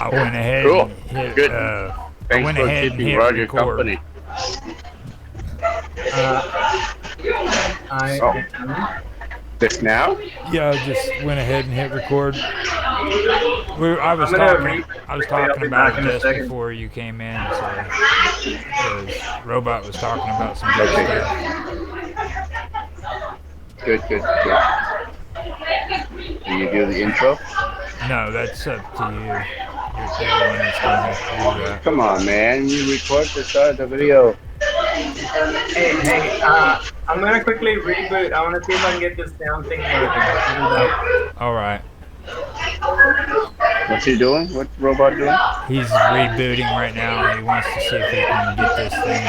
I went ahead Cool. and hit. Good. I Thanks went for ahead and keeping hit Roger record. company. I Oh. am. Just now? Yeah, I just went ahead and hit record. I was I'm gonna talking. I was quickly, I'll talking be about back it in a just second. before you came in, so because Robot was talking about some good Okay, stuff. good. Do you do the intro? No, that's up to you. You're the one that's gonna do that. Come on, man. You record the start of the video. Hey, I'm gonna quickly reboot. I wanna see if I can get this damn thing working. I'll be back. All right. What's he doing? What's the robot doing? He's rebooting right now. He wants to see if he can get this thing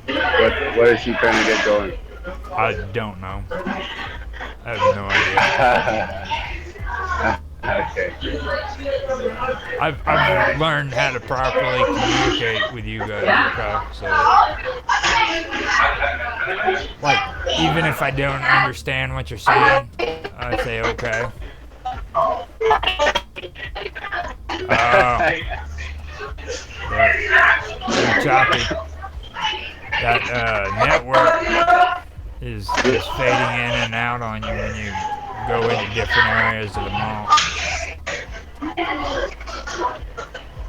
going. What is he trying to get going? I don't know. I have no idea. Okay. I've learned how to properly communicate with you guys, okay? So, like, even if I don't understand what you're saying, I say okay. Very choppy. That network is fading in and out on you when you go into different areas of the mall.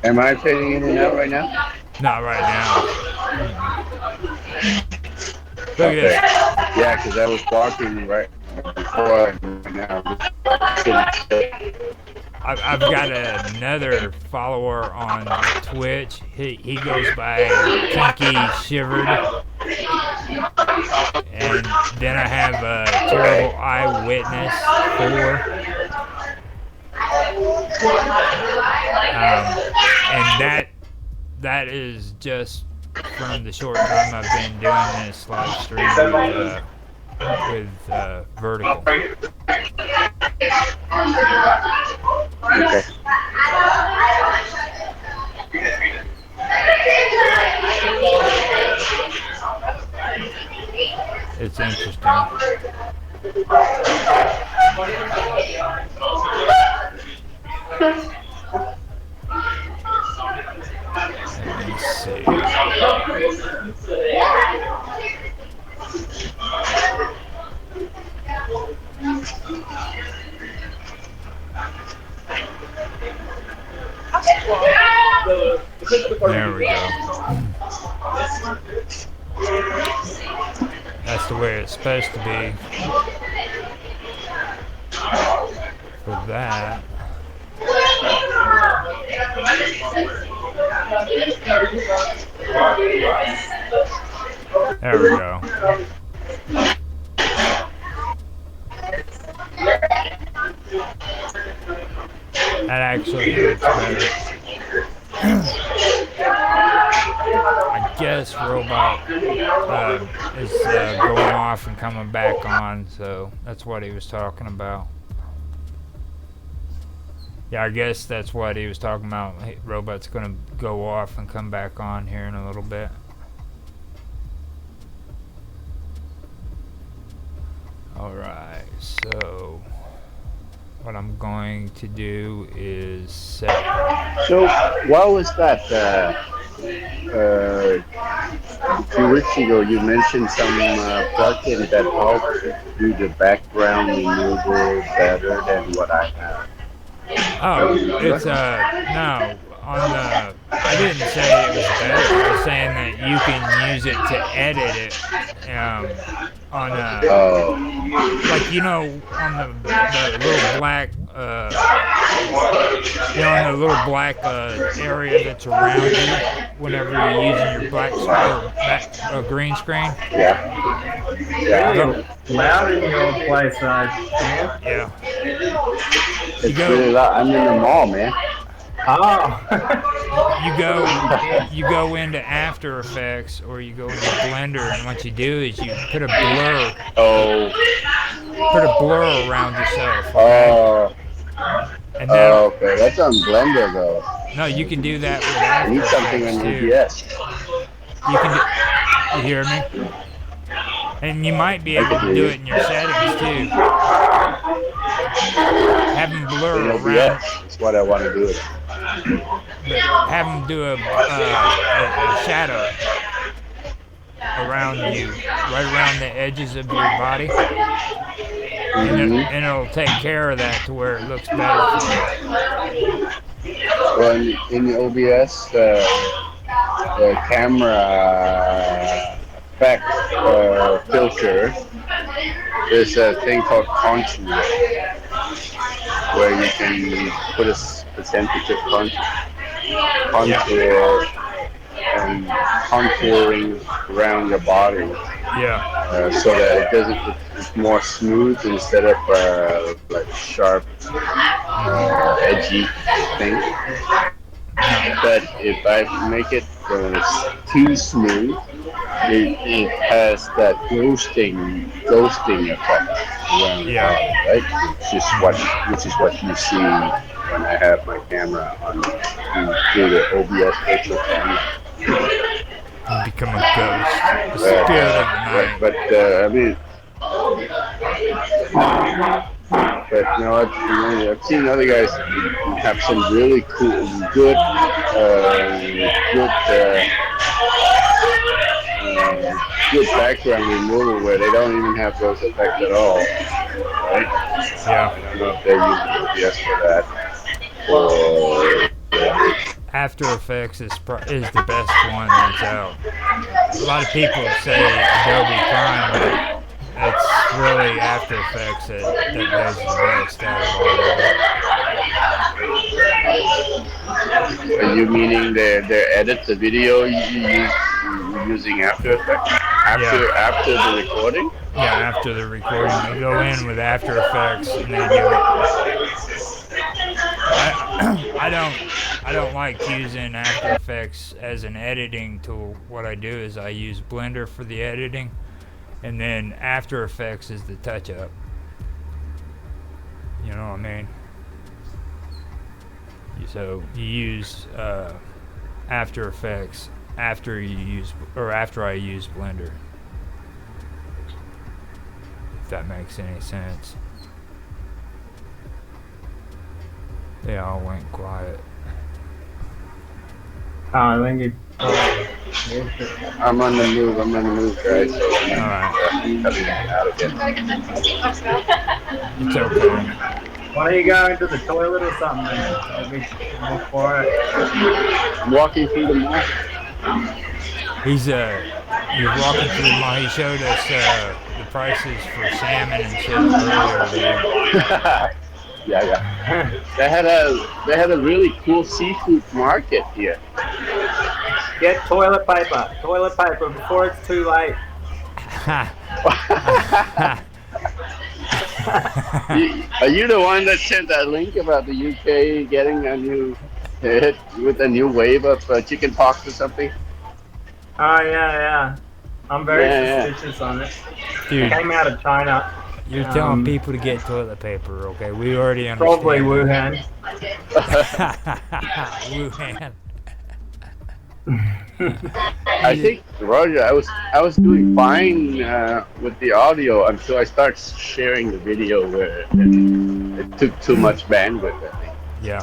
Am I fading in and out right now? Not right now. Look at this. Yeah, because I was walking right before and now. I've got another follower on Twitch. He goes by Kinky Shivered. And then I have a Terrible Eyewitness 4. And that is just from the short time I've been doing this live stream with Vertical. Okay. It's interesting. Let me see. There we go. That's the way it's supposed to be. For that. There we go. That actually looks better. I guess Robot is going off and coming back on, so that's what he was talking about. Yeah, I guess that's what he was talking about. Robot's going to go off and come back on here in a little bit. Alright, so what I'm going to do is set. So, what was that? A few weeks ago, you mentioned some plugin that helps do the background removal better than what I have. Oh, it's no. I didn't say it was better. I was saying that you can use it to edit it. On like on the little black on the little black area that's around you whenever you're using your black green screen. Yeah. Really loud in your place, yeah. It's really loud. I'm in the mall, man. Oh. You go into After Effects or you go into Blender, and what you do is you put a blur. Put a blur around yourself. Okay? And now, okay. That's on Blender though. No, you can do that with After I need something Effects on too. OBS. You hear me? And you might be able to do it in your settings too. Have them blur In around, OBS is what I want to do. but have them do a shadow around you, right around the edges of your body, and it'll take care of that to where it looks better for you. Well, in the OBS, the camera effect filter, there's a thing called contour, where you can put a percentage of contour and contouring around your body. Yeah. So that it doesn't, it's more smooth instead of like sharp, edgy thing. But if I make it too smooth, it has that ghosting effect around the body, right? Which is what you see when I have my camera on through the OBS virtual camera. You become a ghost, the spirit of the night. But I mean, but no, I've seen other guys have some really cool, good background removal where they don't even have those effects at all, right? Yeah. I don't know if they're using OBS for that. Or After Effects is the best one that's out. A lot of people say Adobe Prime, but it's really After Effects that does the best out of all of them. Are you meaning they edit the video using After Effects? After the recording? Yeah, after the recording. They go in with After Effects and they do it. I don't like using After Effects as an editing tool. What I do is I use Blender for the editing, and then After Effects is the touch-up. You know what I mean? So you use After Effects after I use Blender. If that makes any sense. They all went quiet. I think it. I'm on the move, guys. So Alright. Cutting it out again. It's okay. Why don't you go into the toilet or something? Before it. I'm walking through the mall. He's walking through the mall. He showed us the prices for salmon and shit earlier today. Yeah. They had a really cool seafood market here. Get toilet paper before it's too late. Are you the one that sent that link about the UK getting a new hit with a new wave of chickenpox or something? Oh yeah. I'm very suspicious on it. Dude, it came out of China. You're telling people to get toilet paper, okay? We already understand. Probably Wuhan. Wuhan. I think, Roger, I was doing fine with the audio until I started sharing the video where it took too much bandwidth, I think. Yeah.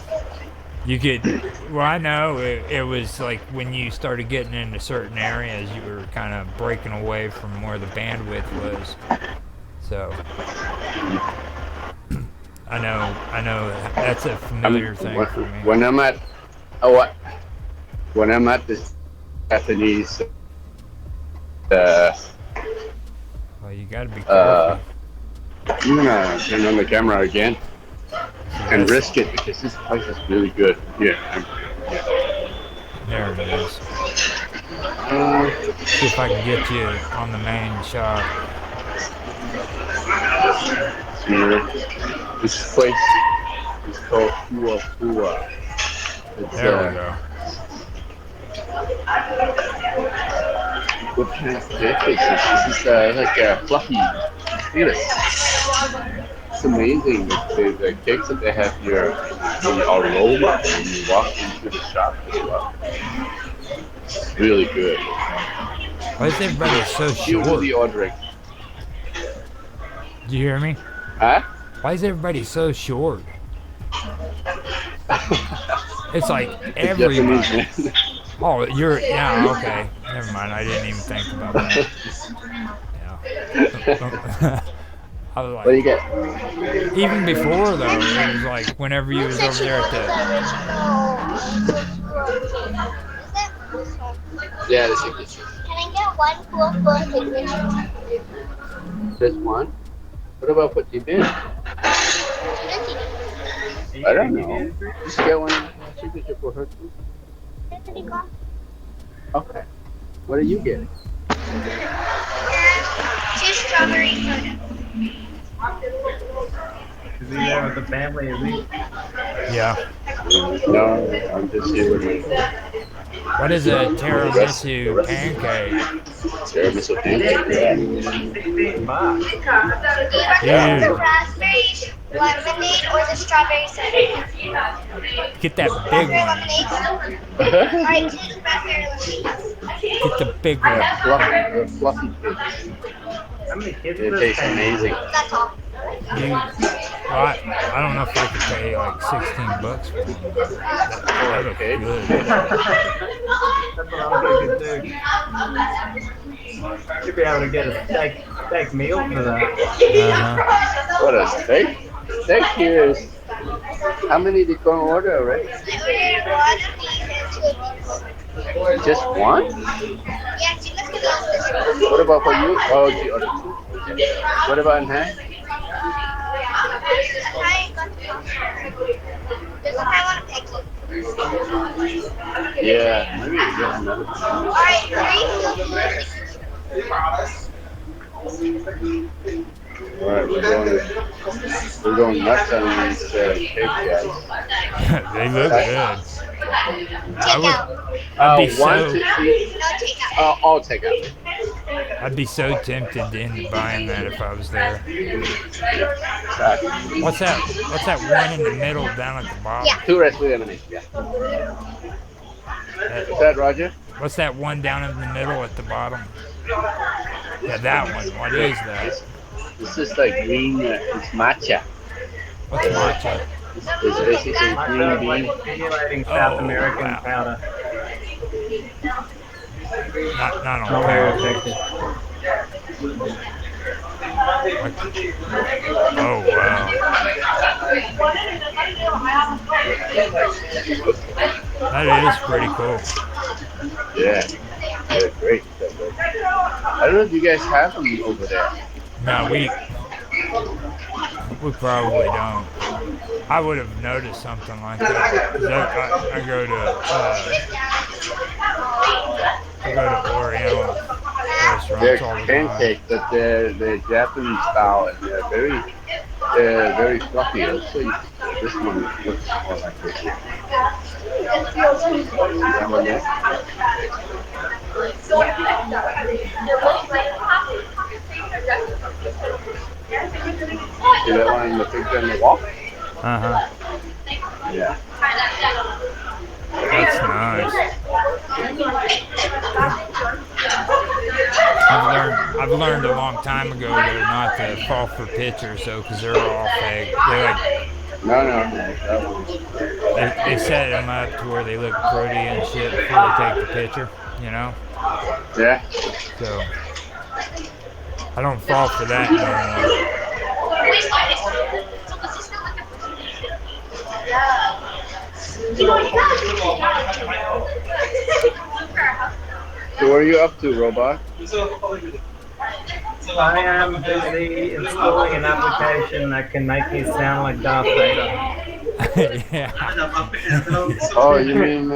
You could, well, I know it was like when you started getting into certain areas, you were kind of breaking away from where the bandwidth was. So, I know that's a familiar thing for me. When I'm at this Japanese, well, you gotta be careful. I'm gonna turn on the camera again and risk it because this place is really good. Yeah. There it is. See if I can get you on the main shot. This place is called Hua Hua. There we go. What kind of cake is this? This is like a fluffy. Look at this. It's amazing. The cakes that they have here, the aroma when you walk into the shop as well. It's really good. Why is everybody so You will short? be ordering. Did you hear me? Huh? Why is everybody so short? It's like The Japanese everybody. man. Oh, you're yeah. Okay, never mind. I didn't even think about that. Yeah. I was What do you like, get? even before though, it was like whenever you was over there at the. Yeah, the signature. Can I get one full signature? Just one? What about for Tibin? Are you I don't getting know. it? Just get one signature for her too. Okay. What are you getting? Two strawberry soda. Is he there with the family? Is he? Yeah. No, I'm just here with my What is a the tiramisu rest pancake? tiramisu pancake. Yeah. $16. Do you recommend the Dude, raspberry lemonade or the strawberry soda? get that big Raspberry one. lemonade? Alright, two raspberry lemonades. Get the big one. Fluffy cake. How many kids It does tastes this amazing. That's all. Dude, well, I don't know if I could pay like $16 for one. That looks Okay. good. That's what I'm thinking too. Should be able to get a steak meal for that. Uh-huh. What a steak? Steak here is how many did you order already? I ordered one of these and two of these. Just one? Yeah, see, let's get those this one. What about for you? Oh, you ordered two. Okay. What about in hand? There's a high one of eggs. Yeah, maybe get another one. Alright, Alright, we're going nuts on these cake guys. They look good. take out. I'd be One, so two, three. No, take out. I'll take out. I'd be so tempted into buying that if I was there. What's that one in the middle down at the bottom? Yeah. Two raspberry lemonade. Yeah. Is that Roger? What's that one down in the middle at the bottom? Yeah, that one. What is that? This is like green. It's matcha. What's matcha? It's basically green bean. Stimulating South Oh, American wow. powder. Not on Not very powder. effective. Oh wow. That is pretty cool. Yeah. They're great. I don't know if you guys have them over there. No, we probably don't. I would have noticed something like that. 'Cause I go to Oriental restaurants all They're the time. pancakes, but they're Japanese style and they're very fluffy. Also, this one looks more like this. That one there? See that one in the picture on the wall? Uh-huh. Yeah. That's nice. I've learned a long time ago not to fall for pictures though, because they're all fake. They're like No. That one. they set them up to where they look pretty and shit before they take the picture, you know. Yeah. So I don't fall for that anymore. So what are you up to, Robot? I am busy installing an application that can make me sound like Darth Vader. Yeah. Oh, you mean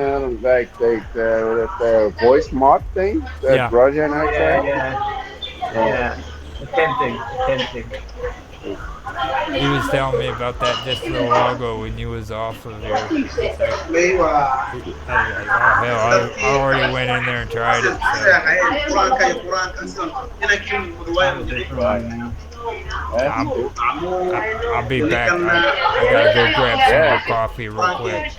like the voice mod thing that Yeah. Roger and I tried? Yeah. Attempting. He was telling me about that just a little while ago when you was off of there. I was like, oh hell, I already went in there and tried it. I'll be back. I gotta go grab some more coffee real quick.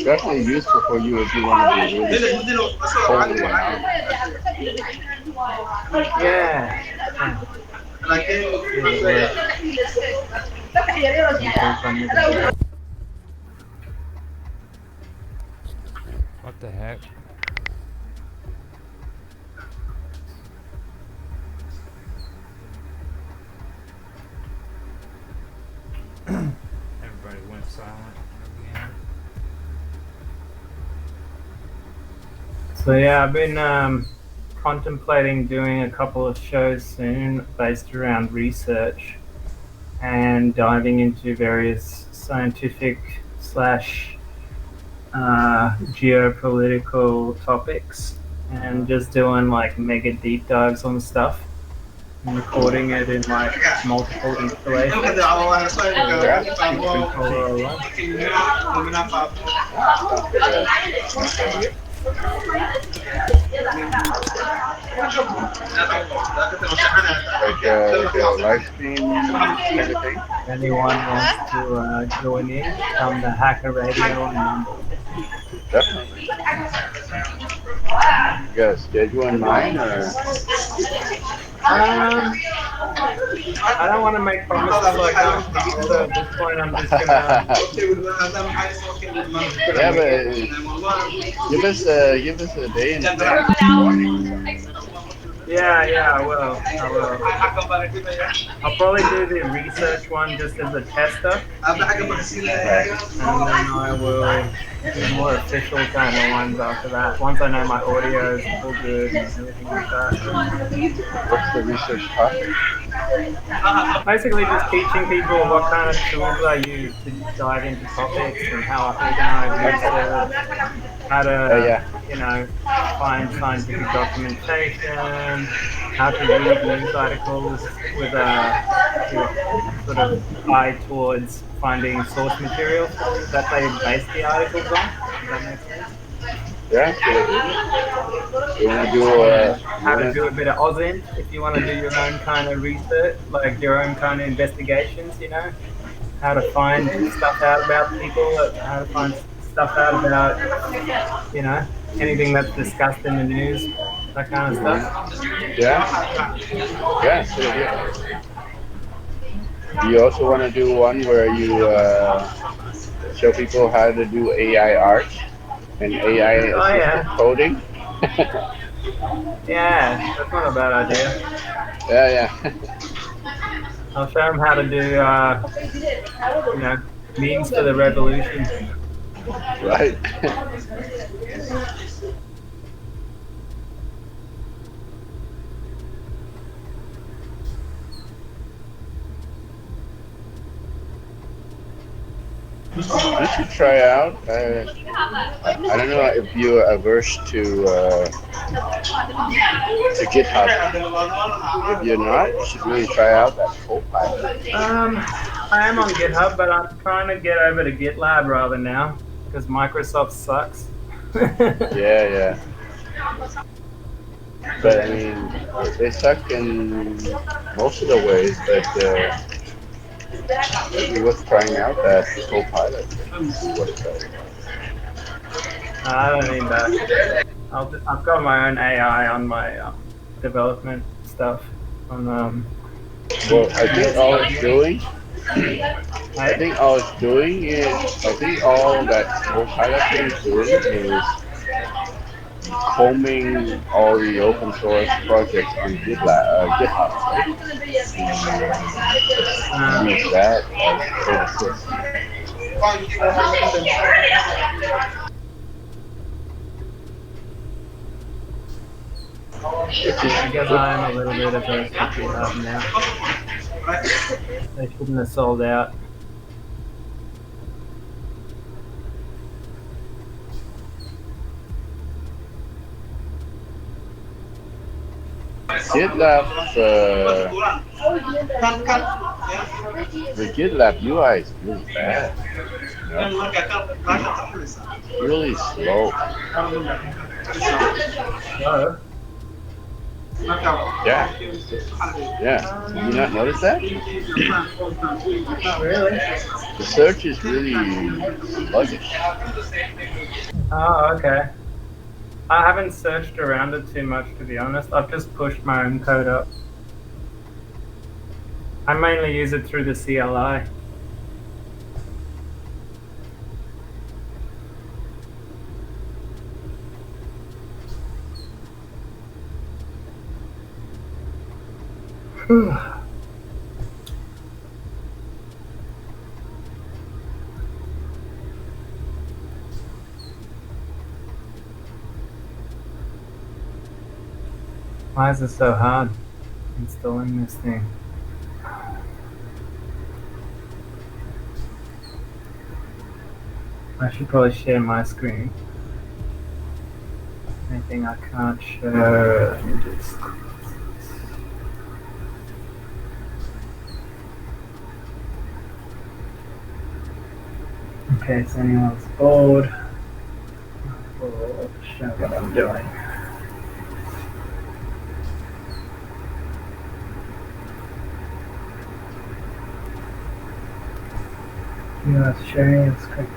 Definitely useful for you if you want to be really holy. Yeah. What the heck? Everybody went silent again. So yeah, I've been contemplating doing a couple of shows soon based around research and diving into various scientific slash geopolitical topics and just doing like mega deep dives on stuff and recording it in like multiple installations. Like a live stream kind of thing? Anyone wants to join in from the Hacker Radio and Rumble? Definitely. You got a schedule in mind, or? I don't want to make promises like that, so at this point I'm just gonna. Yeah, but give us a day in advance. Yeah, I will. I'll probably do the research one just as a tester, and then I will do more official kind of ones after that. Once I know my audio is all good and everything like that. What's the research topic? Basically, just teaching people what kind of tools I use to dive into topics and how I organize research, how to, find scientific documentation, how to read news articles with a sort of eye towards finding source materials that they base the articles on. Does that make sense? Yeah, you want to do how to do a bit of OSINT if you want to do your own kind of research, like your own kind of investigations, how to find stuff out about people, how to find stuff out about, anything that's discussed in the news, that kind of stuff. Yeah, good idea. Do you also want to do one where you show people how to do AI art and AI assisted coding? Yeah, that's not a bad idea. Yeah. I'll show them how to do, means for the revolution. Right. You should try out. I don't know if you're averse to GitHub. If you're not, you should really try out that Copilot. I am on GitHub, but I'm trying to get over to GitLab rather now because Microsoft sucks. Yeah. But I mean, they suck in most of the ways, but maybe worth trying out that Copilot and see what it does. I don't need that. I've got my own AI on my development stuff. Well, I think all it's doing. I think all that Copilot is doing is combing all the open source projects in GitHub. Use that as an assist. I guess I'm a little bit of a GitHub now. They shouldn't have sold out. GitLab, the GitLab UI is really bad. Really slow. Yeah. Did you not notice that? Not really. The search is really sluggish. Oh, okay. I haven't searched around it too much, to be honest. I've just pushed my own code up. I mainly use it through the CLI. Why is it so hard installing this thing? I should probably share my screen. Anything I can't share, let me just... In case anyone's bored, I'll show what I'm doing. Yeah, sharing the screen.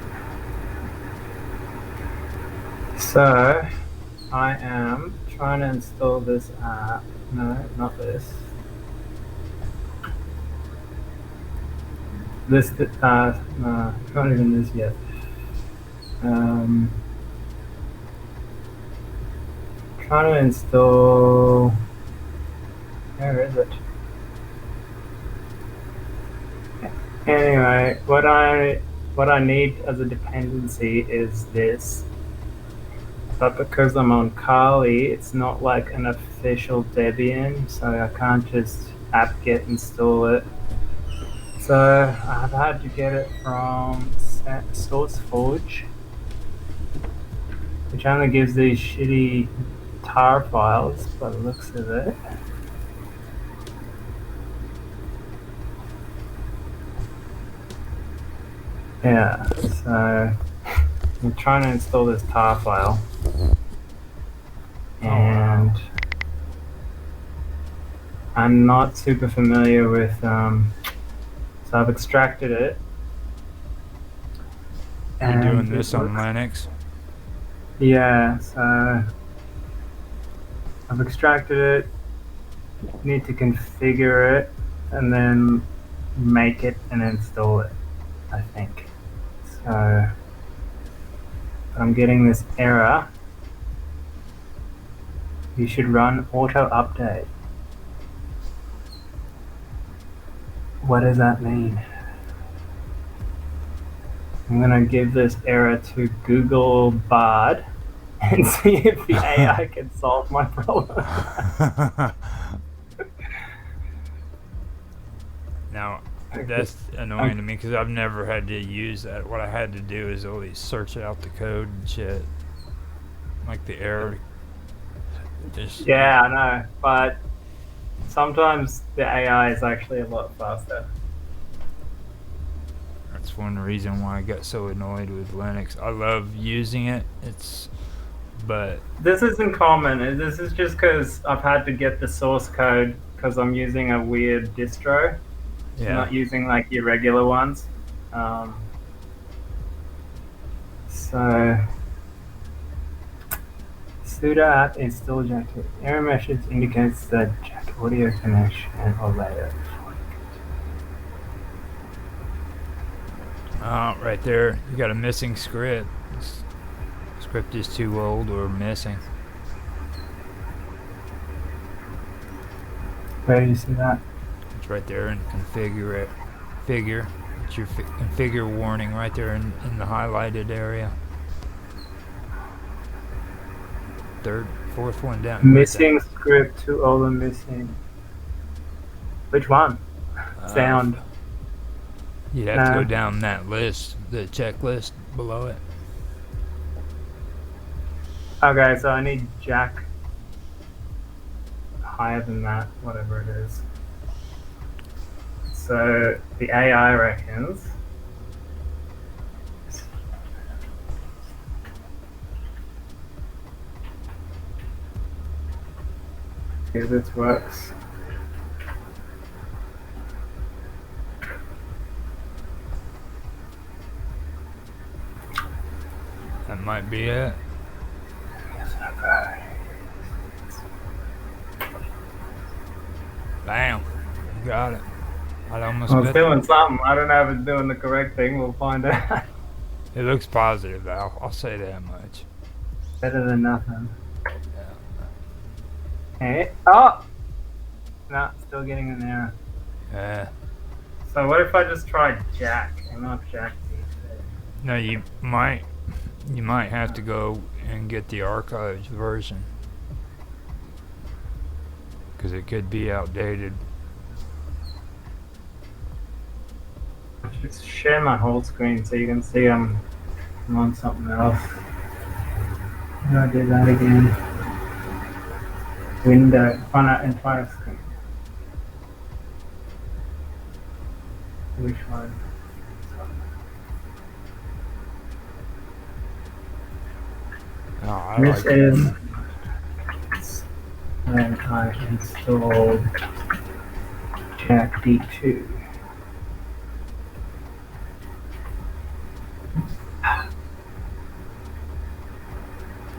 So, I am trying to install this app. No, not this. This, no, not even this yet. Trying to install. Where is it? Anyway, what I need as a dependency is this. But because I'm on Kali, it's not like an official Debian, so I can't just apt-get install it. So I've had to get it from SourceForge, which only gives these shitty tar files by the looks of it. Yeah, so I'm trying to install this tar file. And I'm not super familiar with, so I've extracted it. You're doing this on Linux? Yeah, so I've extracted it, need to configure it, and then make it and install it, I think. So I'm getting this error. You should run auto update. What does that mean? I'm gonna give this error to Google Bard and see if the AI can solve my problem. Now, that's annoying to me because I've never had to use that. What I had to do is always search out the code and shit. Like the error. Just, yeah, I know, but sometimes the AI is actually a lot faster. That's one reason why I got so annoyed with Linux. I love using it. But this isn't common. This is just because I've had to get the source code because I'm using a weird distro. Yeah. I'm not using like your regular ones. So sudo app is still jacket. Error message indicates that jack audio connection or layer. Right there, you got a missing script. This script is too old or missing. Where do you see that? It's right there in configure. It's your configure warning right there in the highlighted area. Fourth one down. Missing script, too old and missing. Which one? Sound. You'd have to go down that list, the checklist below it. Okay, so I need jack higher than that, whatever it is. So the AI reckons if this works. That might be it. Bam. You got it. I almost Well, it's bet doing something. I don't know if it's doing the correct thing. We'll find out. it looks positive. I'll say that much. Better than nothing. Hey. Oh! No, still getting an error. Yeah. So what if I just try Jack and not Jack D? No, you might have to go and get the archived version because it could be outdated. Just share my whole screen so you can see I'm on something else. How do I do that again? Window, on that entire screen. Which one? Oh, This is when I installed Jack D2.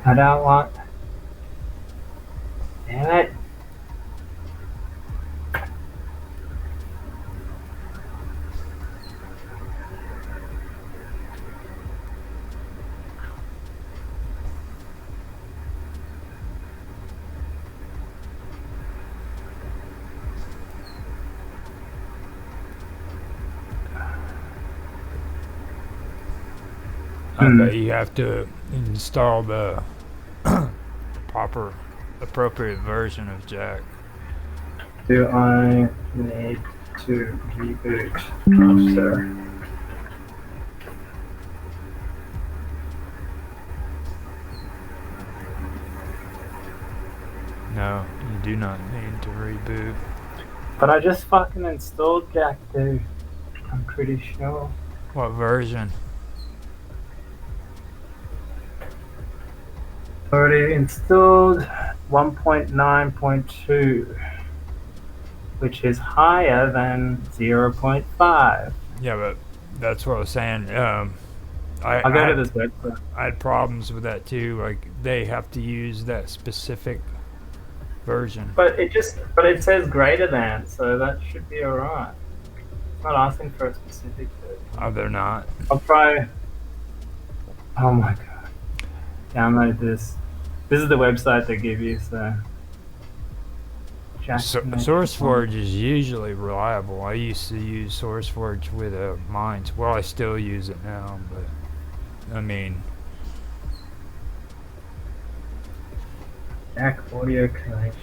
I don't want. Damn it. Okay, you have to install the proper, appropriate version of Jack. Do I need to reboot? Oh, sir. No, you do not need to reboot. But I just fucking installed Jack, dude. I'm pretty sure. What version? Already installed 1.9.2, which is higher than 0.5. Yeah, but that's what I was saying. I'll go to this website. I had problems with that too. Like they have to use that specific version. But it says greater than, so that should be alright. It's not asking for a specific version. Oh, they're not. I'll try. Oh my god. Download this. This is the website they give you, so. SourceForge is usually reliable. I used to use SourceForge with mines. Well, I still use it now, but I mean. Jack audio connection.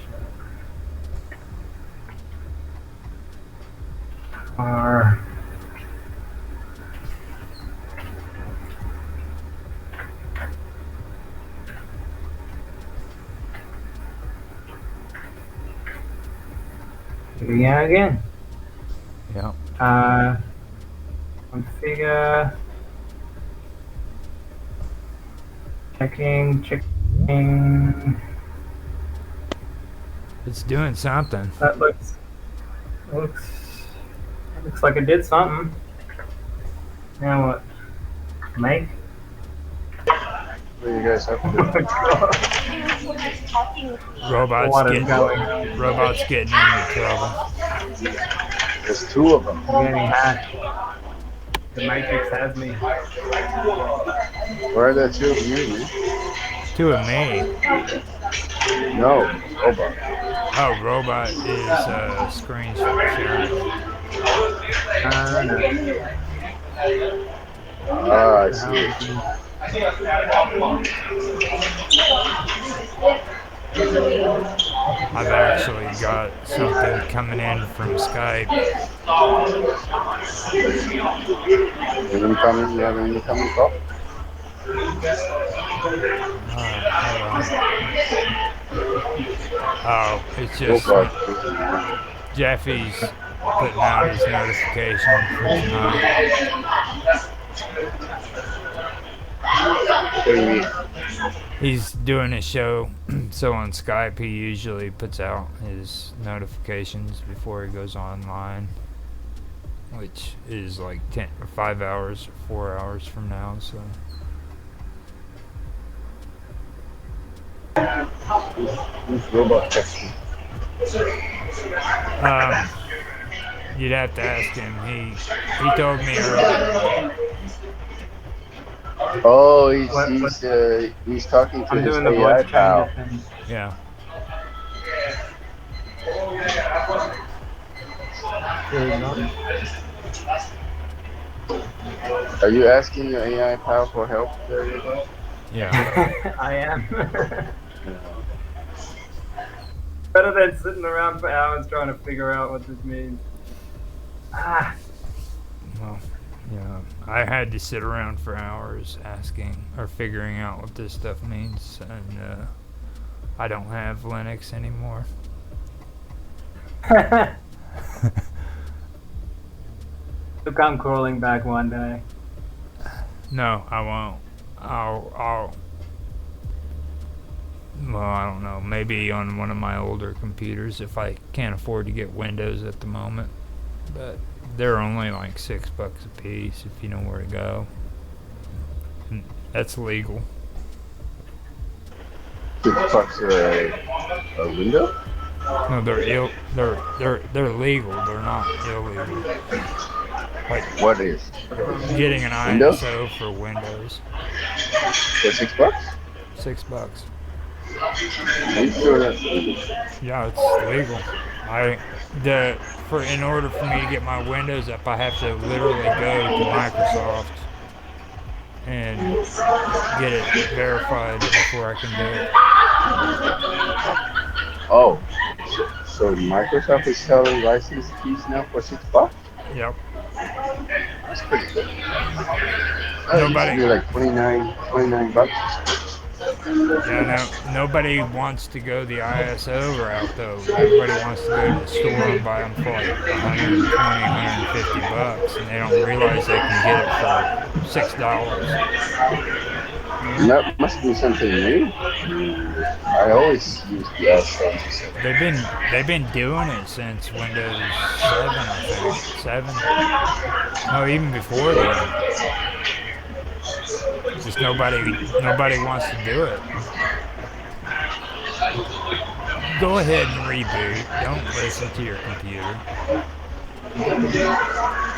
R. Here we go again. Yeah. Configure. Checking. It's doing something. That looks like it did something. Now what? Make? What do you guys have to do? Robots getting into trouble. There's two of them. I'm getting hacked. The Matrix has me. Where are the two of you, man? Two of me. No, Robot. Oh, Robot is screen sharing. Ah, I see. I've actually got something coming in from Skype. Incoming? You have an incoming call? Oh, it's just Jeffy's putting out his notification for tonight. What do you mean? He's doing a show, so on Skype he usually puts out his notifications before he goes online, which is like 5 hours or 4 hours from now. So Who's Robot texting? You'd have to ask him. He told me earlier. Oh, What, he's talking to I'm his doing the AI voice pal. changer thing. Yeah. Are you asking your AI pal for help there, Rico? Yeah. I am. Yeah. Better than sitting around for hours trying to figure out what this means. Ah, Well, yeah. I had to sit around for hours asking or figuring out what this stuff means, and I don't have Linux anymore. Look, I'm crawling back one day. No, I won't. Well, I don't know. Maybe on one of my older computers if I can't afford to get Windows at the moment. But they're only like $6 a piece if you know where to go. And that's legal. $6 a window? No, they're legal. They're not illegal. Like What is? getting an Windows? ISO for Windows. For $6? $6. Are you sure that's legal? Yeah, it's legal. In order for me to get my Windows up, I have to literally go to Microsoft and get it verified before I can do it. Oh, so Microsoft is selling license keys now for $6? Yep. That's pretty good. Nobody. It used to be like $29. Yeah, no. Nobody wants to go the ISO route though. Everybody wants to go to the store and buy them for like 120, $150, and they don't realize they can get it for $6. That must be something new. I always use the ISO. They've been doing it since Windows 7, I think. 7. No, even before then. Just nobody wants to do it. Go ahead and reboot. Don't listen to your computer.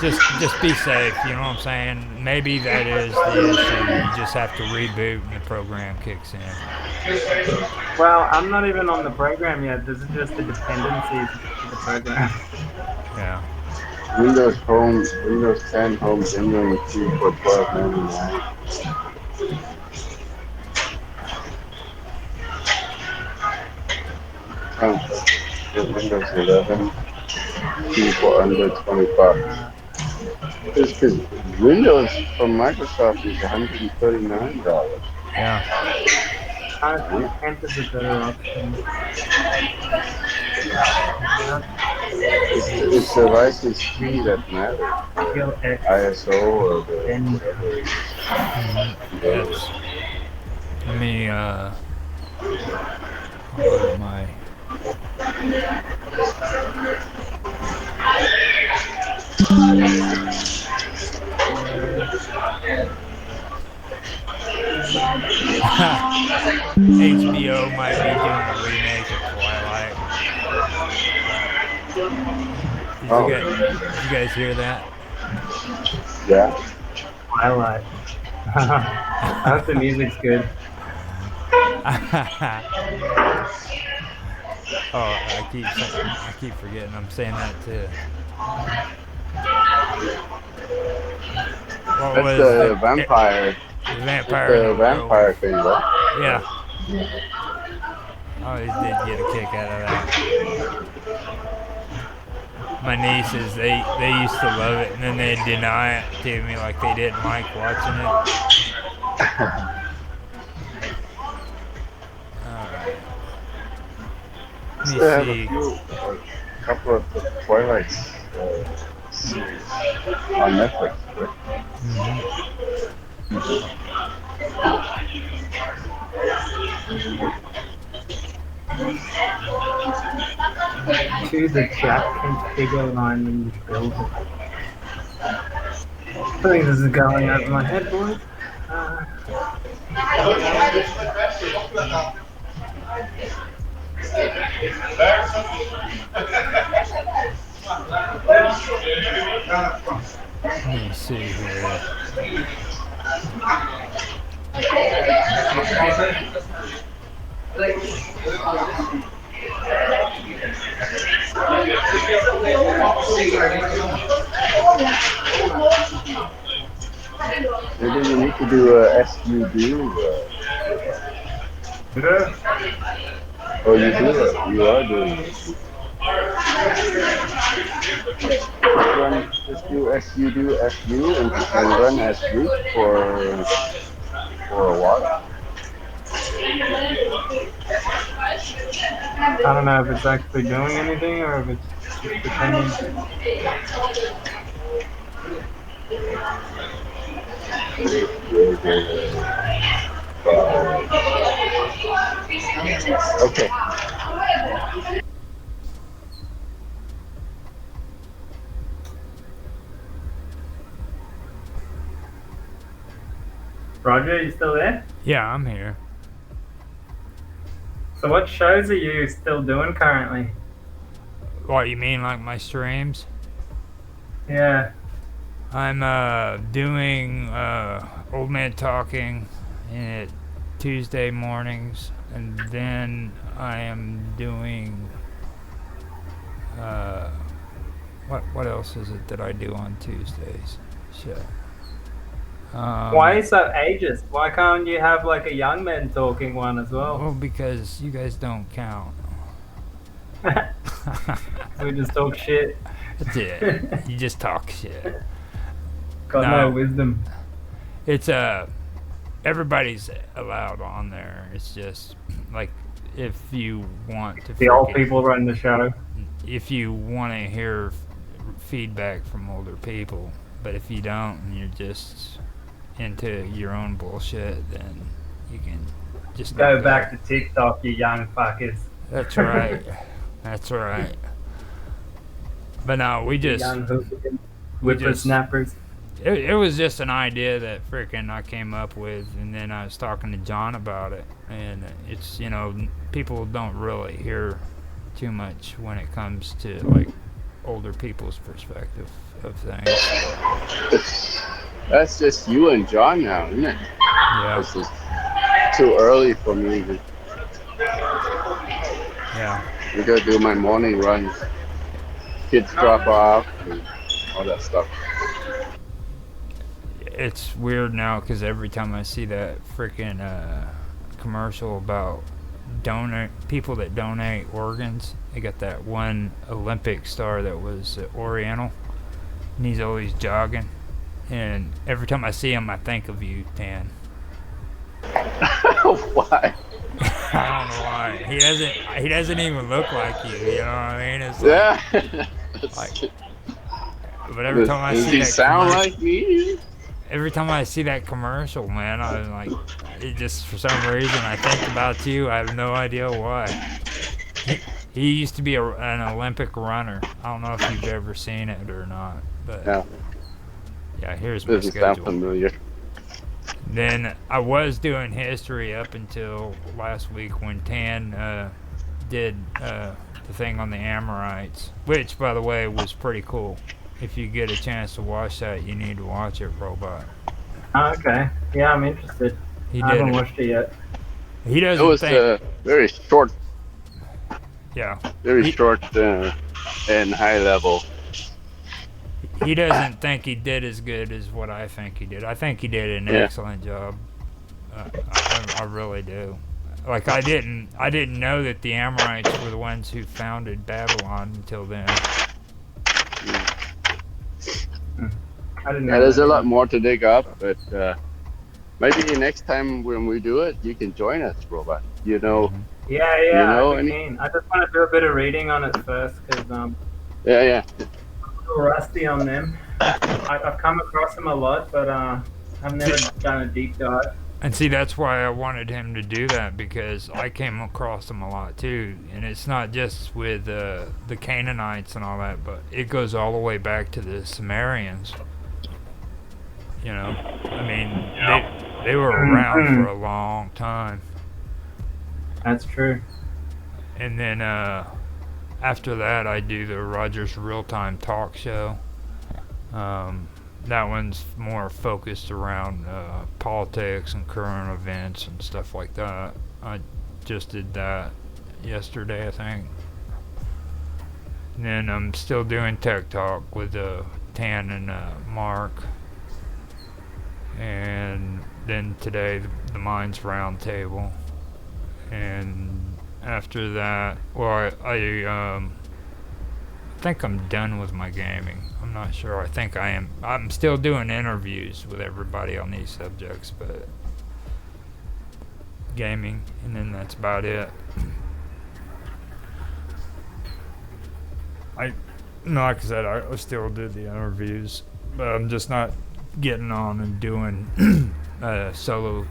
Just be safe, you know what I'm saying? Maybe that is the issue. You just have to reboot and the program kicks in. Well, I'm not even on the program yet. This is just the dependencies of the program. Yeah. Windows 10 Home genuine key for $12.99. Windows 11 key for under $20. Because Windows from Microsoft is $139. Yeah. Temp is a better option. It's the license key that matters. ISO or whatever it is. Yes. Let me I'll go to my HBO might be doing a remake of Twilight. Did you guys hear that? Yeah. Twilight. I hope the music's good. Oh, I keep forgetting. I'm saying that too. What That's the vampire. The vampire. The vampire thing, right? Yeah. I always did get a kick out of that. My nieces, they used to love it, and then they'd deny it to me like they didn't like watching it. Alright. Let me see. A couple of the Twilight series on Netflix. Choose a chat configure line when you build it. I think this is going over my head, boys. Let me see here. Maybe you need to do a SUD. Oh, you do it. You are doing it. Just do SU, do SU, and run as root for a while. I don't know if it's actually doing anything or if it's just pretending. Okay. Roger, you still there? Yeah, I'm here. So what shows are you still doing currently? What, you mean like my streams? Yeah. I'm doing Old Man Talking at Tuesday mornings, and then I am doing what else is it that I do on Tuesdays? Shit. Why is that ageist? Why can't you have like a young men talking one as well? Well, because you guys don't count. We just talk shit. That's it. You just talk shit. Got no wisdom. It's everybody's allowed on there. It's just like if you want to. The old people run the show. If you want to hear feedback from older people, but if you don't and you're just into your own bullshit, then you can just go back to TikTok, you young fuckers. That's right. That's right. But no, we just whippersnappers. It was just an idea that frickin' I came up with, and then I was talking to John about it, and it's, you know, people don't really hear too much when it comes to like older people's perspective of things. That's just you and John now, isn't it? Yeah. This is too early for me. Yeah. We gotta do my morning runs. Kids drop off and all that stuff. It's weird now because every time I see that freaking commercial about people that donate organs, they got that one Olympic star that was Oriental, and he's always jogging. And every time I see him, I think of you, Dan. Why? I don't know why. He doesn't even look like you. You know what I mean? It's like, but every time I see that, does he sound like me? Every time I see that commercial, man, I'm like, it just for some reason I think about you. I have no idea why. He used to be an Olympic runner. I don't know if you've ever seen it or not, but no. Yeah, here's my schedule. Doesn't sound familiar. Then I was doing history up until last week when Tan did the thing on the Amorites, which, by the way, was pretty cool. If you get a chance to watch that, you need to watch it, Robot. Oh, okay. Yeah, I'm interested. I haven't watched it yet. He doesn't. It was very short. Yeah. Very short and high level. He doesn't think he did as good as what I think he did. I think he did an excellent job. I really do. Like I didn't know that the Amorites were the ones who founded Babylon until then. I didn't know. There's a lot more to dig up, but maybe next time when we do it, you can join us, Robot. You know. Yeah, you know I just want to do a bit of reading on it first, because yeah. Rusty on them. I've come across them a lot, but I've never done a deep dive. And see, that's why I wanted him to do that, because I came across them a lot too. And it's not just with the Canaanites and all that, but it goes all the way back to the Sumerians. You know, I mean, they were around for a long time. That's true. And then after that, I do the Rogers Real Time Talk Show. That one's more focused around politics and current events and stuff like that. I just did that yesterday, I think. And then I'm still doing Tech Talk with Tan and Mark. And then today, the Minds Roundtable. And after that, well, I think I'm done with my gaming. I'm not sure. I think I am. I'm still doing interviews with everybody on these subjects, but gaming, and then that's about it. Like I said, I still do the interviews, but I'm just not getting on and doing solo,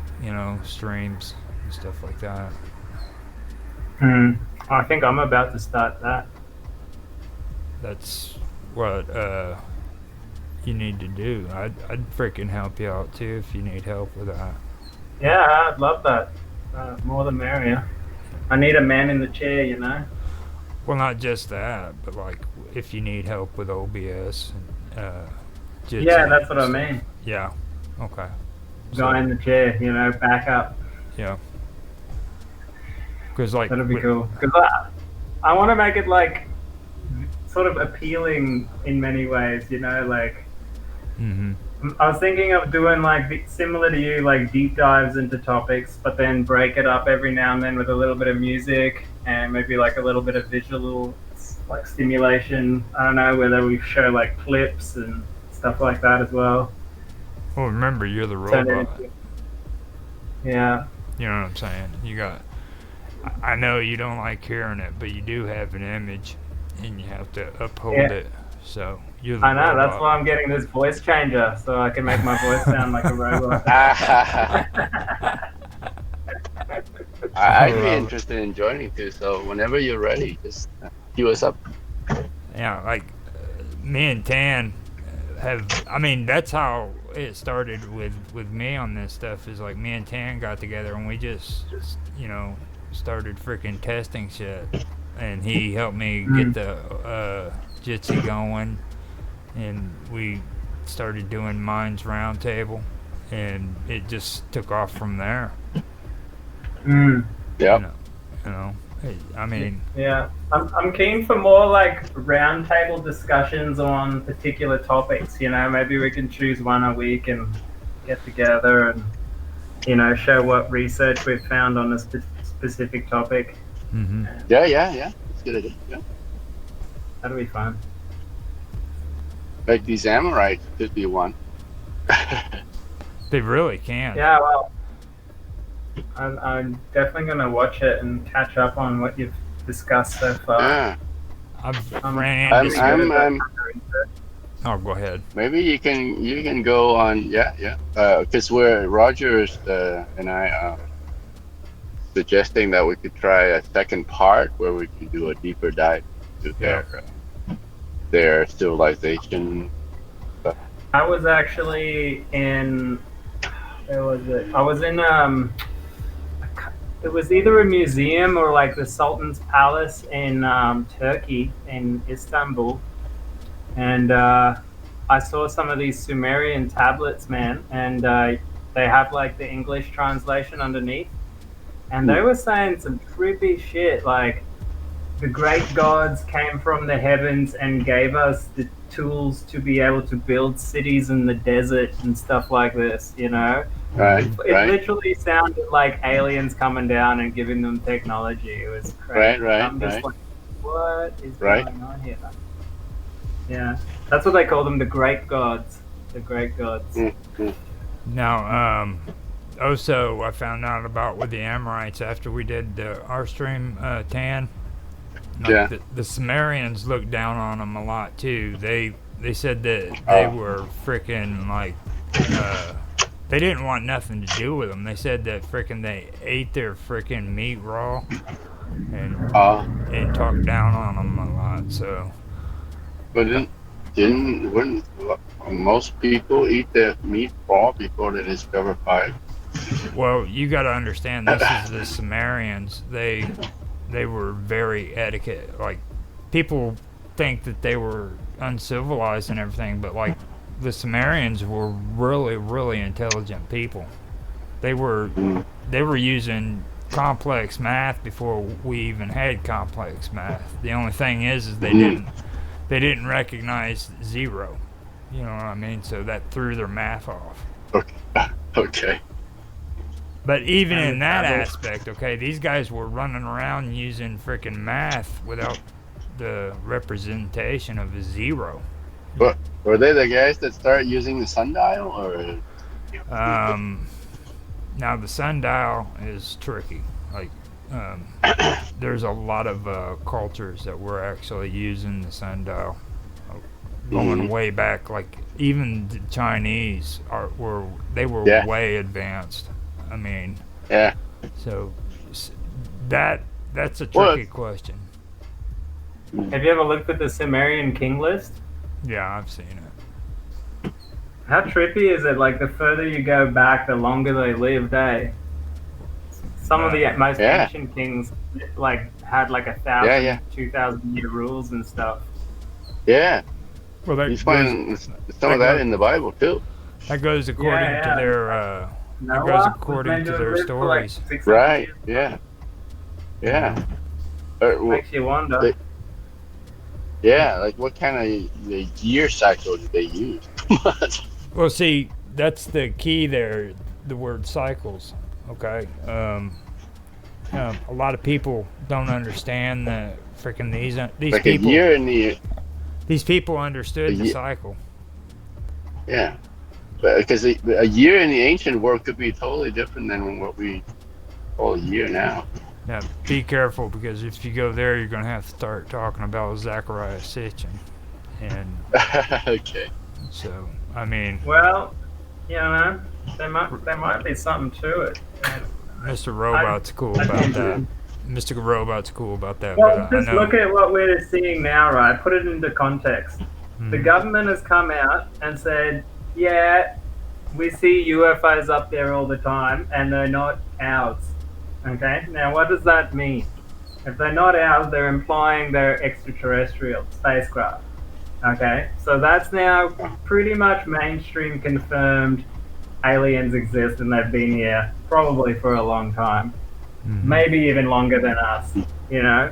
streams and stuff like that. I think I'm about to start that. That's what you need to do. I'd freaking help you out too if you need help with that. Yeah, I'd love that. More the merrier. I need a man in the chair, Well, not just that, but like if you need help with OBS and Jitsi. Yeah, that's what I mean. Yeah. Okay. Guy in the chair, back up. Yeah. Because that'd be cool. Because I want to make it like sort of appealing in many ways, like. Mm-hmm. I was thinking of doing like similar to you, like deep dives into topics, but then break it up every now and then with a little bit of music and maybe like a little bit of visual like stimulation. I don't know whether we show like clips and stuff like that as well. Well, remember, you're the robot. Yeah. You know what I'm saying? I know you don't like hearing it, but you do have an image, and you have to uphold it. So you're the I know, robot. that's why I'm getting this voice changer, so I can make my voice sound like a robot. I'd be interested in joining too, so whenever you're ready, just cue us up. Yeah, like me and Tan that's how it started with me on this stuff, is like me and Tan got together and we just started freaking testing shit, and he helped me get the Jitsi going, and we started doing Minds Roundtable, and it just took off from there. Yeah. Yeah, I'm keen for more like roundtable discussions on particular topics. Maybe we can choose one a week and get together and show what research we've found on a specific topic. Mm-hmm. Yeah. It's a good idea. Yeah. That'll be fun. Like these Amorites could be one. They really can. Yeah, well, I'm definitely going to watch it and catch up on what you've discussed so far. Yeah. Oh, go ahead. Maybe you can go on. Yeah. Because Rogers and I suggesting that we could try a second part where we can do a deeper dive to their civilization stuff. I was actually in. Where was it? I was in it was either a museum or like the Sultan's Palace in Turkey, in Istanbul, and I saw some of these Sumerian tablets, man, and they have like the English translation underneath, and they were saying some trippy shit, like the great gods came from the heavens and gave us the tools to be able to build cities in the desert and stuff like this, Right. It literally sounded like aliens coming down and giving them technology. It was crazy. Right. I'm just like, what is going on here? Yeah, that's what they call them, the great gods. The great gods. Mm-hmm. Now, also, I found out about with the Amorites after we did our stream, Tan. Like the Sumerians looked down on them a lot too. They said that they were freaking like. They didn't want nothing to do with them. They said that freaking they ate their freaking meat raw, and talked down on them a lot. So, but wouldn't most people eat their meat raw before they discover fire? Well, you got to understand, this is the Sumerians. They were very etiquette, like people think that they were uncivilized and everything, but like the Sumerians were really, really intelligent people. They were using complex math before we even had complex math. The only thing is they didn't recognize zero. You know what I mean? So that threw their math off. Okay. But even in that aspect, okay, these guys were running around using freaking math without the representation of a zero. But were they the guys that started using the sundial, or? Now the sundial is tricky. Like, there's a lot of cultures that were actually using the sundial, going way back. Like even the Chinese were way advanced. I mean, yeah. So that's a tricky question. Have you ever looked at the Sumerian king list? Yeah, I've seen it. How trippy is it? Like, the further you go back, the longer they lived, eh? Some of the most ancient kings, like, had like 1,000, 2,000 year rules and stuff. Yeah. Well, you find some of that in the Bible too. That goes according to their. That goes according to their stories. Like right. Yeah. Yeah. Makes you wonder. Like what kind of year cycle did they use? Well, see, that's the key there. The word cycles. Okay. A lot of people don't understand the freaking these like people. A year in the. These people understood the cycle. Yeah. Because a year in the ancient world could be totally different than what we call a year now. Yeah, be careful, because if you go there, you're going to have to start talking about Zechariah Sitchin. And okay. So, I mean... Well, you know, there might be something to it. Mr. Robot's cool about that. Mr. Robot's cool about that. Well, just look at what we're seeing now, right? Put it into context. The government has come out and said, yeah, we see UFOs up there all the time, and they're not ours. Okay? Now, what does that mean? If they're not ours, they're implying they're extraterrestrial spacecraft. Okay? So that's now pretty much mainstream confirmed aliens exist, and they've been here probably for a long time. Maybe even longer than us, you know?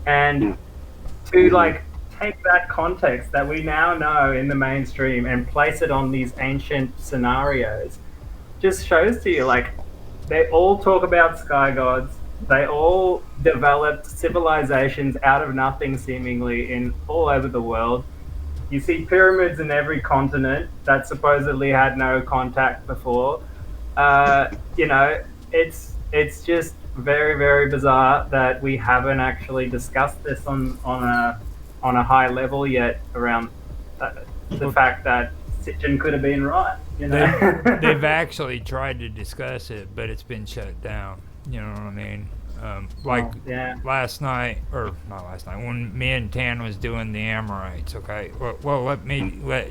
And to, like, take that context that we now know in the mainstream and place it on these ancient scenarios just shows to you, like, they all talk about sky gods. They all developed civilizations out of nothing, seemingly, in all over the world. You see pyramids in every continent that supposedly had no contact before. You know, it's just very, very bizarre that we haven't actually discussed this on a high level yet around the fact that Sitchin could have been right. You know? They've actually tried to discuss it, but it's been shut down. You know what I mean? Last night, or not last night, when me and Tan was doing the Amorites, okay? Well, let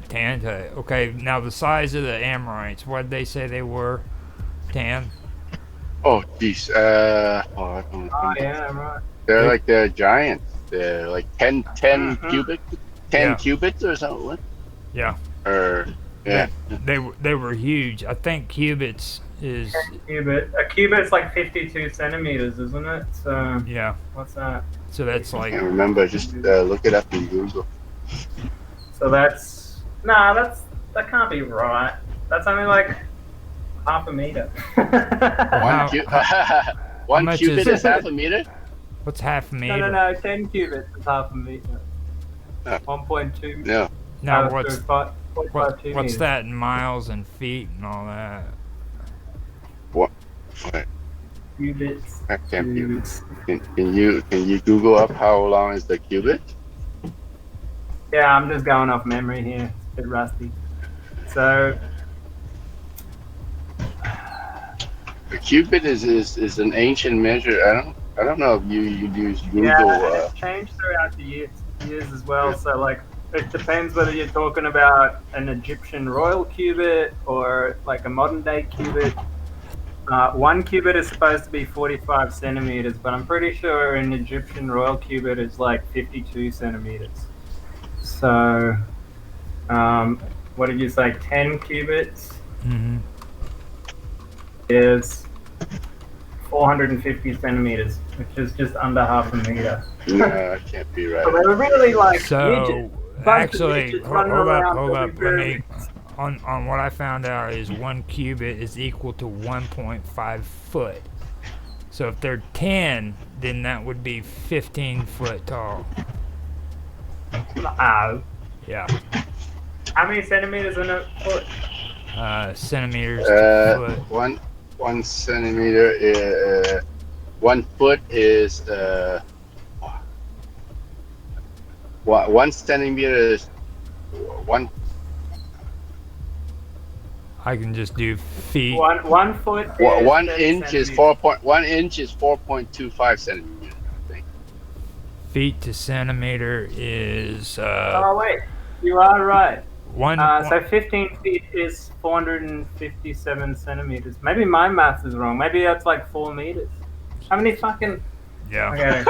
Tan tell you. Okay, now the size of the Amorites, what did they say they were, Tan? Oh, geez. Yeah, right. They're like the giants. They're like 10 cubits or something. Yeah. Yeah. They were huge. I think cubits is... A cubit's like 52 centimeters, isn't it? So yeah. What's that? So that's like... I can't remember. Just look it up in Google. So that's... that can't be right. That's only like half a meter. One cubit is half a meter? What's half a meter? No. 10 cubits is half a meter. 1.2. No. Now what's that in miles and feet and all that? What? Cubits. Can you Google up how long is the cubit? Yeah, I'm just going off memory here. It's a bit rusty. So a cubit is an ancient measure. I don't know if you use Google. Yeah, it's changed throughout the years as well. So like, it depends whether you're talking about an Egyptian royal cubit or like a modern day cubit. 1 cubit is supposed to be 45 centimeters, but I'm pretty sure an Egyptian royal cubit is like 52 centimeters. So, what did you say? 10 cubits is 450 centimeters, which is just under half a meter. No, that can't be right. So they were really like So actually, hold up. Let me. me. On what I found out is 1 cubit is equal to 1.5 foot. So if they're 10, then that would be 15 foot tall. Yeah. How many centimeters in a foot? Centimeters to foot. One centimeter. 1 foot is 1 centimeter is one. I can just do feet. 1 foot. Is 1 inch is 4.25 centimeters. I think. Feet to centimeter is. Oh wait, you are right. So 15 feet is 457 centimeters. Maybe my math is wrong. Maybe that's like 4 meters. How many fucking? Yeah. Okay.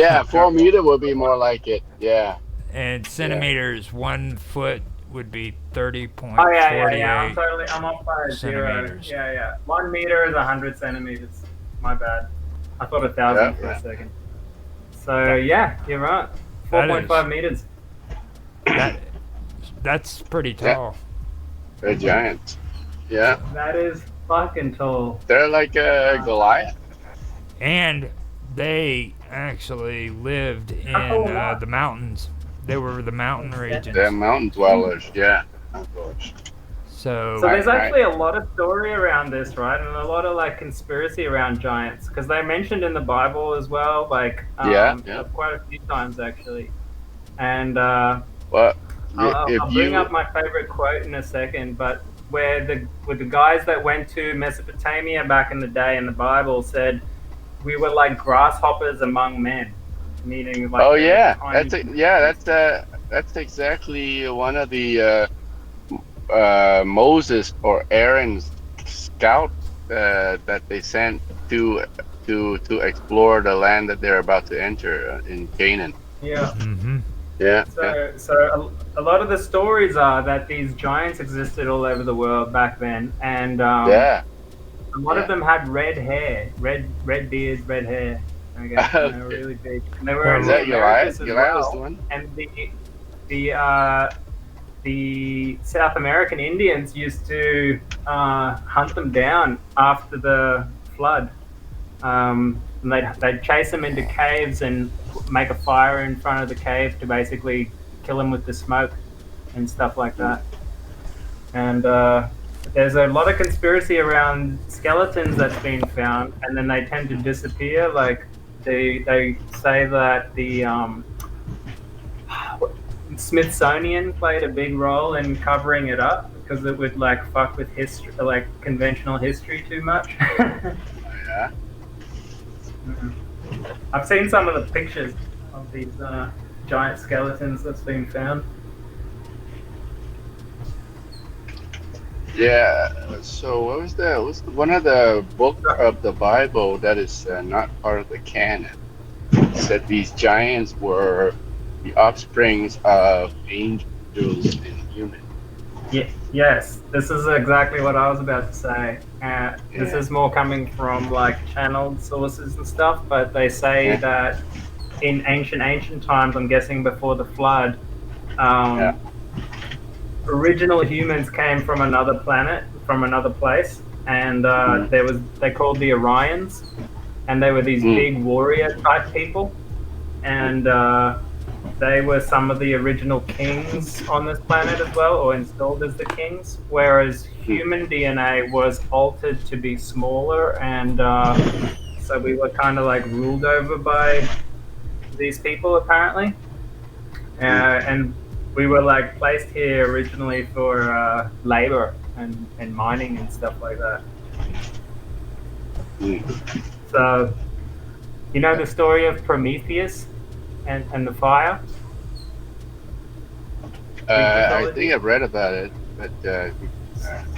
Yeah, 4 meter would be more like it. Yeah. And centimeters, 1 foot would be 30.48. Oh yeah. I'm off by a zero. Centimeters. Yeah. 1 meter is 100 centimeters. My bad. I thought 1,000 for a second. So yeah, you're right. 4.5 meters. That's pretty tall. They're giants. Yeah. That is fucking tall. They're like a Goliath. And they actually lived in the mountains. They were the mountain regions. They're mountain dwellers, yeah. So there's actually a lot of story around this, right? And a lot of like conspiracy around giants, because they mentioned in the Bible as well, like quite a few times actually. And I'll bring up my favorite quote in a second, but where the guys that went to Mesopotamia back in the day in the Bible said we were like grasshoppers among men, meaning like. Oh yeah, that's exactly one of the Moses or Aaron's scout that they sent to explore the land that they're about to enter in Canaan. Yeah. Mm-hmm. Yeah. So a lot of the stories are that these giants existed all over the world back then, and a lot of them had red hair, red beards, red hair. Okay, they were really big. And they were in the Americas as well. And the South American Indians used to hunt them down after the flood. And they'd chase them into caves and make a fire in front of the cave to basically kill them with the smoke and stuff like that. And there's a lot of conspiracy around skeletons that's been found, and then they tend to disappear. Like they say that the Smithsonian played a big role in covering it up because it would like fuck with history, like conventional history, too much. Yeah. I've seen some of the pictures of these giant skeletons that's been found. Yeah. So what was that? Was one of the book of the Bible that is not part of the canon? It said these giants were the offsprings of angels and humans. Yes, this is exactly what I was about to say. This is more coming from like channeled sources and stuff, but they say that in ancient times, I'm guessing before the flood, original humans came from another planet, from another place, and they called the Orions, and they were these big warrior type people, and they were some of the original kings on this planet as well, or installed as the kings, whereas human DNA was altered to be smaller, and so we were kind of like ruled over by these people apparently, and we were like placed here originally for labor and mining and stuff like that. So, you know the story of Prometheus and the fire? I think I've read about it. But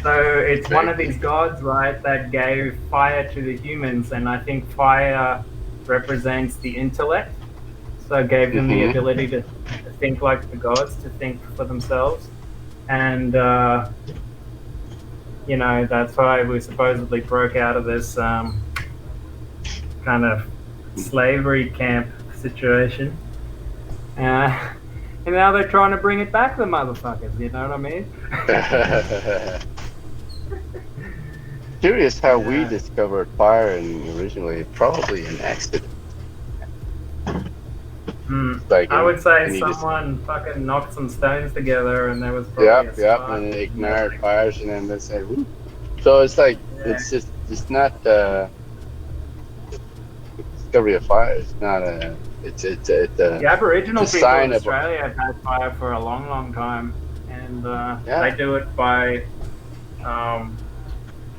So it's one of these gods, right, that gave fire to the humans, and I think fire represents the intellect. So it gave them the ability to think like the gods, to think for themselves, and that's why we supposedly broke out of this kind of slavery camp situation. And now they're trying to bring it back, the motherfuckers. You know what I mean? Curious how we discovered fire and originally probably an accident. Like I would say someone fucking knocked some stones together and there was probably a spark. and they ignited fires and then they say, woo. So it's like it's not discovery of fire. It's not a. It's the Aboriginal people in Australia have had fire for a long, long time, and they do it by,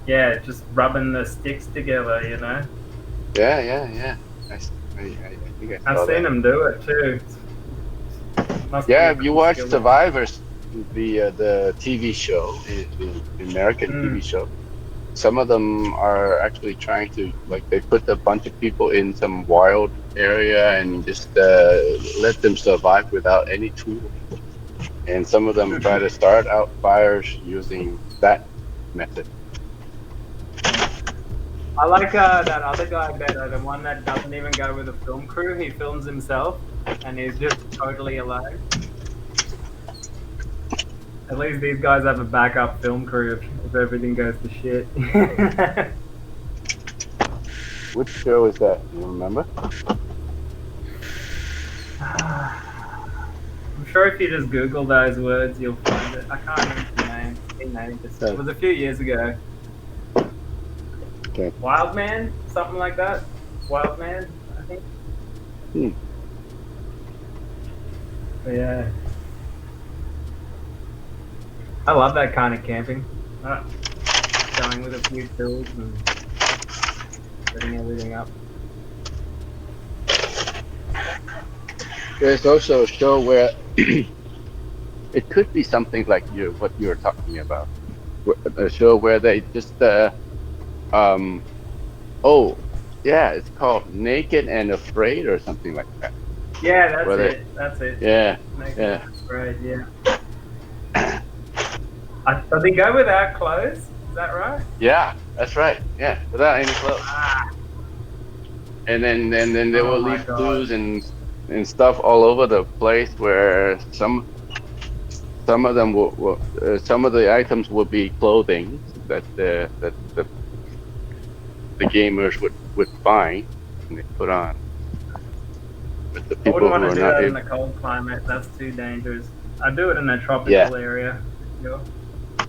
just rubbing the sticks together, you know. Yeah. I think I've seen them do it too. If you watch Survivors, the TV show, the American TV show. Some of them are actually trying to, like, they put a bunch of people in some wild area and just let them survive without any tools. And some of them try to start out fires using that method. I like that other guy better, the one that doesn't even go with a film crew. He films himself and he's just totally alone. At least these guys have a backup film crew if everything goes to shit. Which show is that? Do you remember? I'm sure if you just Google those words, you'll find it. I can't remember the name. He named it. It was a few years ago. Okay. Wild Man? Something like that? Wild Man, I think. But yeah. I love that kind of camping. Going with a few tools and setting everything up. There's also a show where it could be something like what you're talking about. A show where they just it's called Naked and Afraid or something like that. Yeah, that's it. Yeah. Naked and Afraid, yeah. But they go without clothes, is that right? Yeah, that's right. Yeah, without any clothes. And then they will leave clues and stuff all over the place where some of them will some of the items will be clothing that the gamers would find and they put on. But the people I wouldn't want to do that in a cold climate. That's too dangerous. I do it in a tropical area. Sure.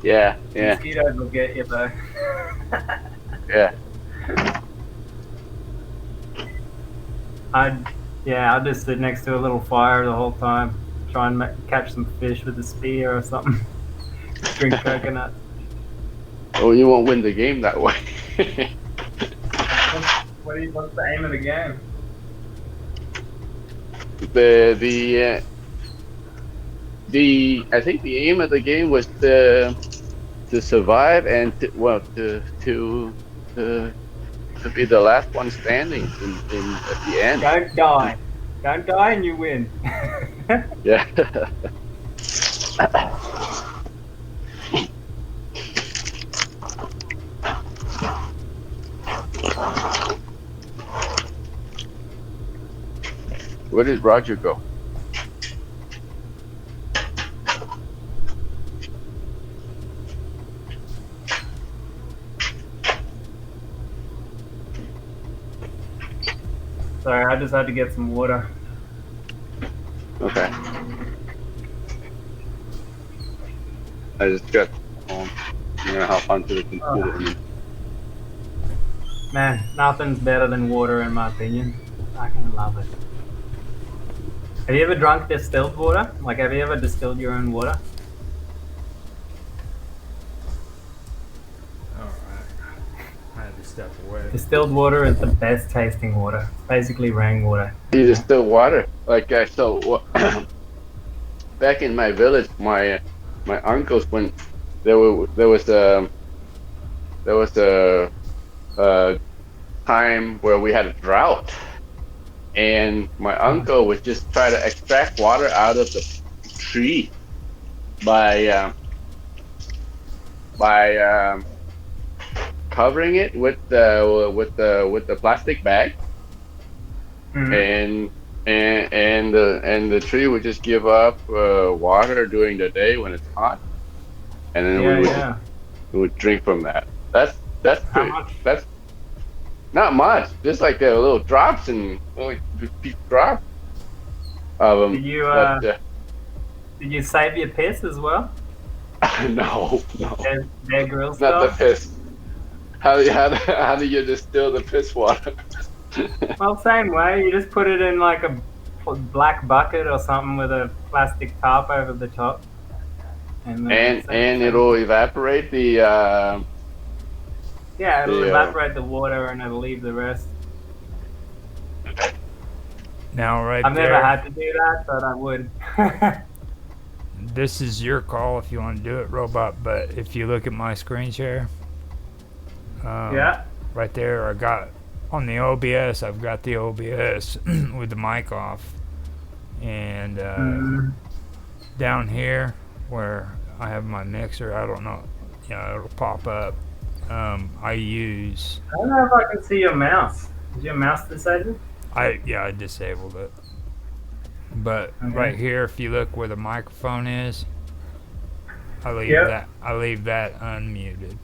Yeah. Mosquitoes will get you though. Yeah. I'd just sit next to a little fire the whole time, try and catch some fish with a spear or something. Drink coconut. Oh, you won't win the game that way. What's the aim of the game? I think the aim of the game was to survive and to be the last one standing in at the end. Don't die and you win. Yeah. Where did Roger go? Sorry, I just had to get some water. Okay. I just got home. I'm gonna hop onto the computer. Man, nothing's better than water in my opinion. I can love it. Have you ever drunk distilled water? Like, have you ever distilled your own water? Distilled water is the best tasting water. It's basically rainwater. You distill water? Like, back in my village, my uncles, when there was a time where we had a drought, and my uncle would just try to extract water out of the tree by covering it with the plastic bag, Mm-hmm. and the tree would just give up water during the day when it's hot, and then Yeah. we would drink from that. That's How pretty. much? That's not much. Just like the little drops and only few drops of them. Did you But did you save your piss as well? no, Bear Grylls not the stuff? piss. How do you distill the piss water? Well, same way. You just put it in like a black bucket or something with a plastic tarp over the top, and and it'll evaporate the yeah, it'll the evaporate the water and it'll leave the rest. Now, right I've there. never had to do that, but I would. This is your call if you want to do it, Robot. But if you look at my screen share, Yeah. right there, I got on the OBS. I've got the OBS with the mic off, and down here where I have my mixer, I don't know, it'll pop up. I use. I don't know if I can see your mouse. Is your mouse disabled? I disabled it. But Okay. right here, if you look where the microphone is, I leave Yep. that. I leave that unmuted,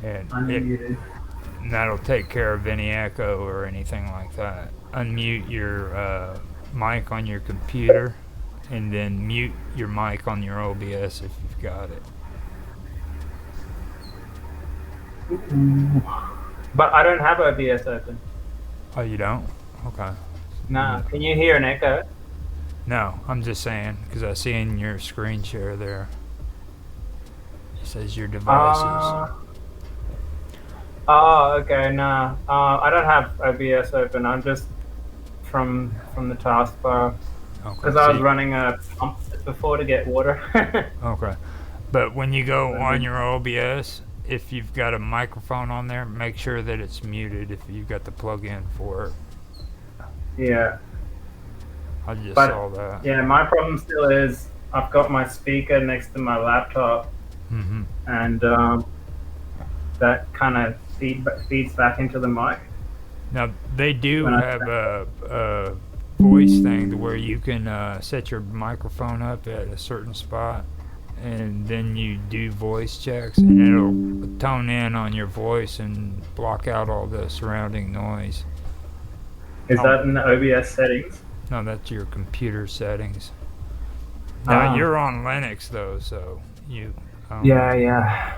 and Unmuted. and that'll take care of any echo or anything like that. Unmute your mic on your computer, and then mute your mic on your OBS if you've got it. But I don't have OBS open. Oh, you don't? Okay. No. Can you hear an echo? No, I'm just saying because I see in your screen share there. It says your devices. Oh, okay. No, I don't have OBS open. I'm just from the taskbar Okay. because I was running a pump before to get water. Okay. But when you go on your OBS, if you've got a microphone on there, make sure that it's muted if you've got the plug-in for it. Yeah. I just But- saw that. Yeah, my problem still is I've got my speaker next to my laptop, Mm-hmm. and that kind of feeds back into the mic. Now, they do When I- have a voice thing to where you can set your microphone up at a certain spot, and then you do voice checks, and it'll tone in on your voice and block out all the surrounding noise. Is that in the OBS settings? No, that's your computer settings. Now, Ah. you're on Linux, though, so you... Yeah. Yeah,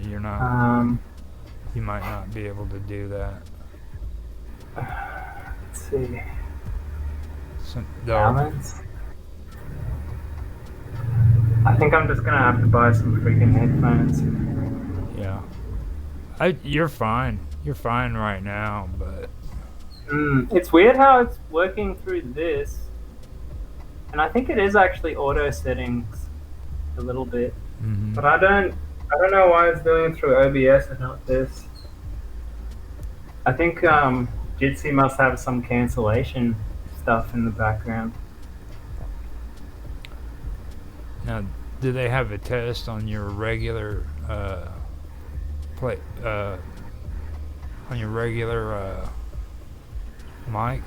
you're not... you might not be able to do that. Let's see. So, Balance. I think I'm just gonna have to buy some freaking headphones. yeah. You're fine. You're fine right now, but... It's weird how it's working through this, and I think it is actually auto settings a little bit, Mhm. but I don't know why it's doing it through OBS and not this. I think Jitsi must have some cancellation stuff in the background. Now, do they have a test on your regular mic?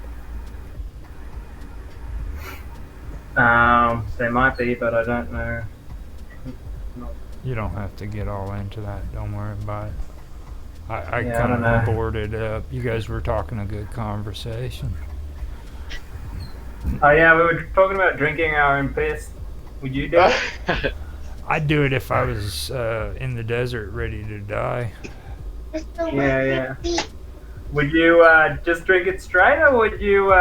They might be, but I don't know. You don't have to get all into that. Don't worry about it. I Yeah, I kind don't of know. bored it up. You guys were talking a good conversation. Oh yeah, we were talking about drinking our own piss. Would you do it? I'd do it if I was in the desert ready to die. Yeah. Would you just drink it straight, or would you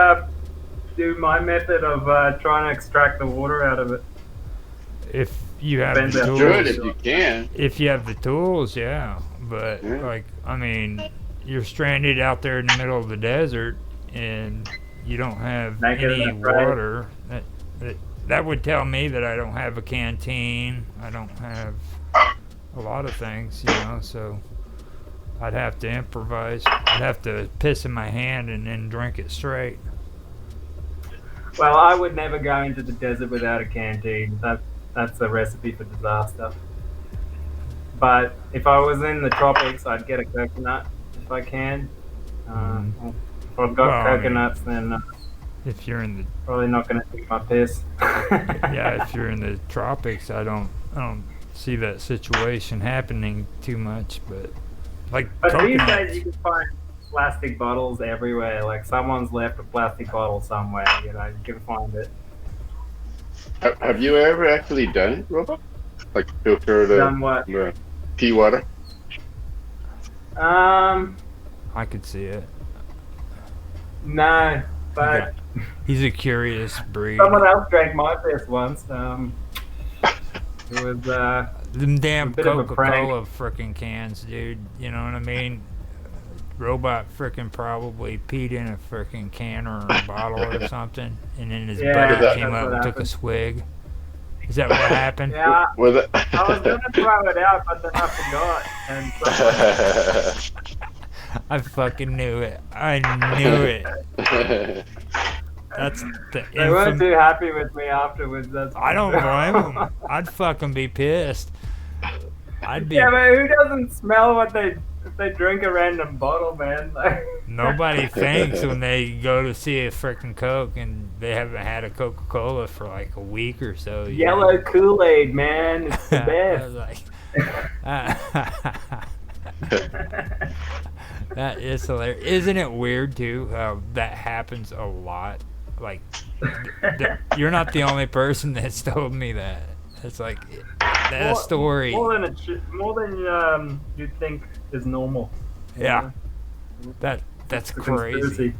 do my method of trying to extract the water out of it? If you have Depends the on- tools. Good if you can. If you have the tools, yeah. But Yeah. like, I mean, you're stranded out there in the middle of the desert, and you don't have Naked any and afraid. water. that would tell me that I don't have a canteen. I don't have a lot of things, so I'd have to improvise. I'd have to piss in my hand and then drink it straight. Well, I would never go into the desert without a canteen. That's a recipe for disaster. But if I was in the tropics, I'd get a coconut if I can. If I've got coconuts, then if you're in the probably not going to take my piss. yeah, if you're in the tropics, I don't see that situation happening too much. But these days you can find plastic bottles everywhere. Like someone's left a plastic bottle somewhere. You can find it. Have you ever actually done it, Robot? Like filter the pea water? I could see it. No, but he's a curious breed. Someone else drank my piss once. It was them damn Coca-Cola frickin' cans, dude. You know what I mean? Robot frickin' probably peed in a frickin' can or a bottle or something, and then his buddy came up and took a swig. Is that what happened? Yeah. I was gonna throw it out, but then I forgot. And I fucking knew it. I knew it. That's the They weren't too happy with me afterwards. I don't blame them. I'd fucking be pissed. I'd be. Yeah, but who doesn't smell what if they drink a random bottle, man? Nobody thinks when they go to see a freaking Coke and they haven't had a Coca-Cola for like a week or so. Yellow Kool-Aid, man. It's the best. That is hilarious. Isn't it weird too how that happens a lot? Like, you're not the only person that's told me that. It's like that story. More than you'd think is normal. Yeah, that's crazy.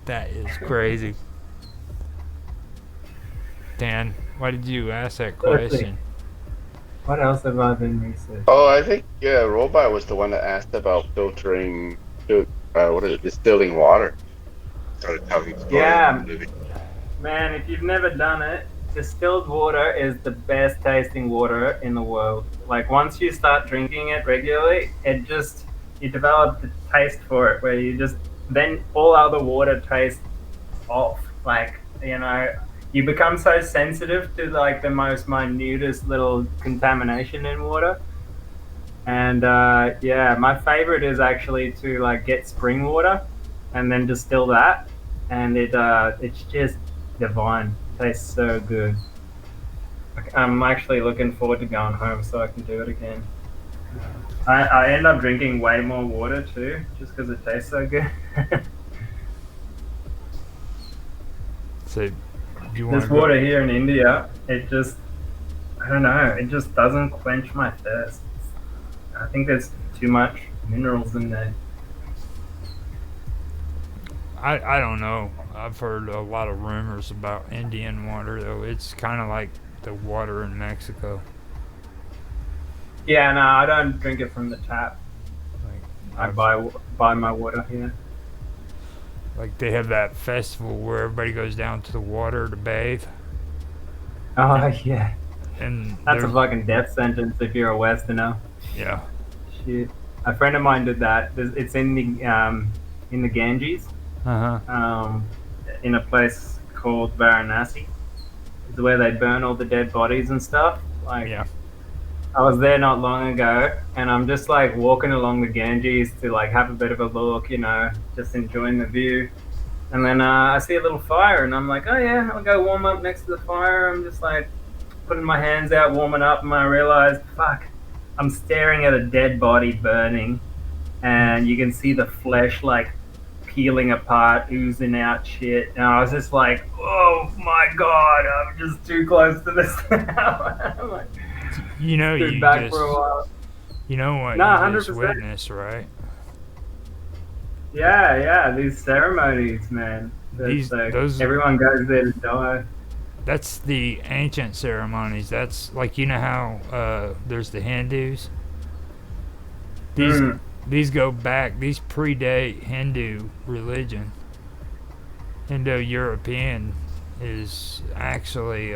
That is crazy. Dan, why did you ask that question? What else have I been researching? Oh, I think Robot was the one that asked about filtering, distilling water. Started telling stories. Yeah, man, if you've never done it, distilled water is the best tasting water in the world. Like once you start drinking it regularly, you develop the taste for it where then all other water tastes off. Like, you become so sensitive to like the most minutest little contamination in water. And my favorite is actually to like get spring water and then distill that, and it's just divine. It tastes so good. I'm actually looking forward to going home so I can do it again. I end up drinking way more water too, just because it tastes so good. So, this water here in India, I don't know, it just doesn't quench my thirst. I think there's too much minerals in there. I don't know. I've heard a lot of rumors about Indian water, though. It's kind of like the water in Mexico. Yeah, no, I don't drink it from the tap. I buy my water here. Like they have that festival where everybody goes down to the water to bathe. Oh yeah. And that's a fucking death sentence if you're a Westerner. Yeah. Shit. A friend of mine did that. It's in the Ganges. In a place called Varanasi. It's where they burn all the dead bodies and stuff. Yeah. I was there not long ago, and I'm just like walking along the Ganges to like have a bit of a look, just enjoying the view. And then I see a little fire, and I'm like, oh yeah, I'll go warm up next to the fire. I'm just like putting my hands out, warming up, and I realized, fuck, I'm staring at a dead body burning, and you can see the flesh like peeling apart, oozing out shit. And I was just like, oh my god, I'm just too close to this now. I'm like, you back for a while. You know what you 100%. Just witnessed, right? Yeah, these ceremonies, man. Everyone goes there to die. That's the ancient ceremonies. That's like, how there's the Hindus. These go back. These predate Hindu religion. Indo-European is actually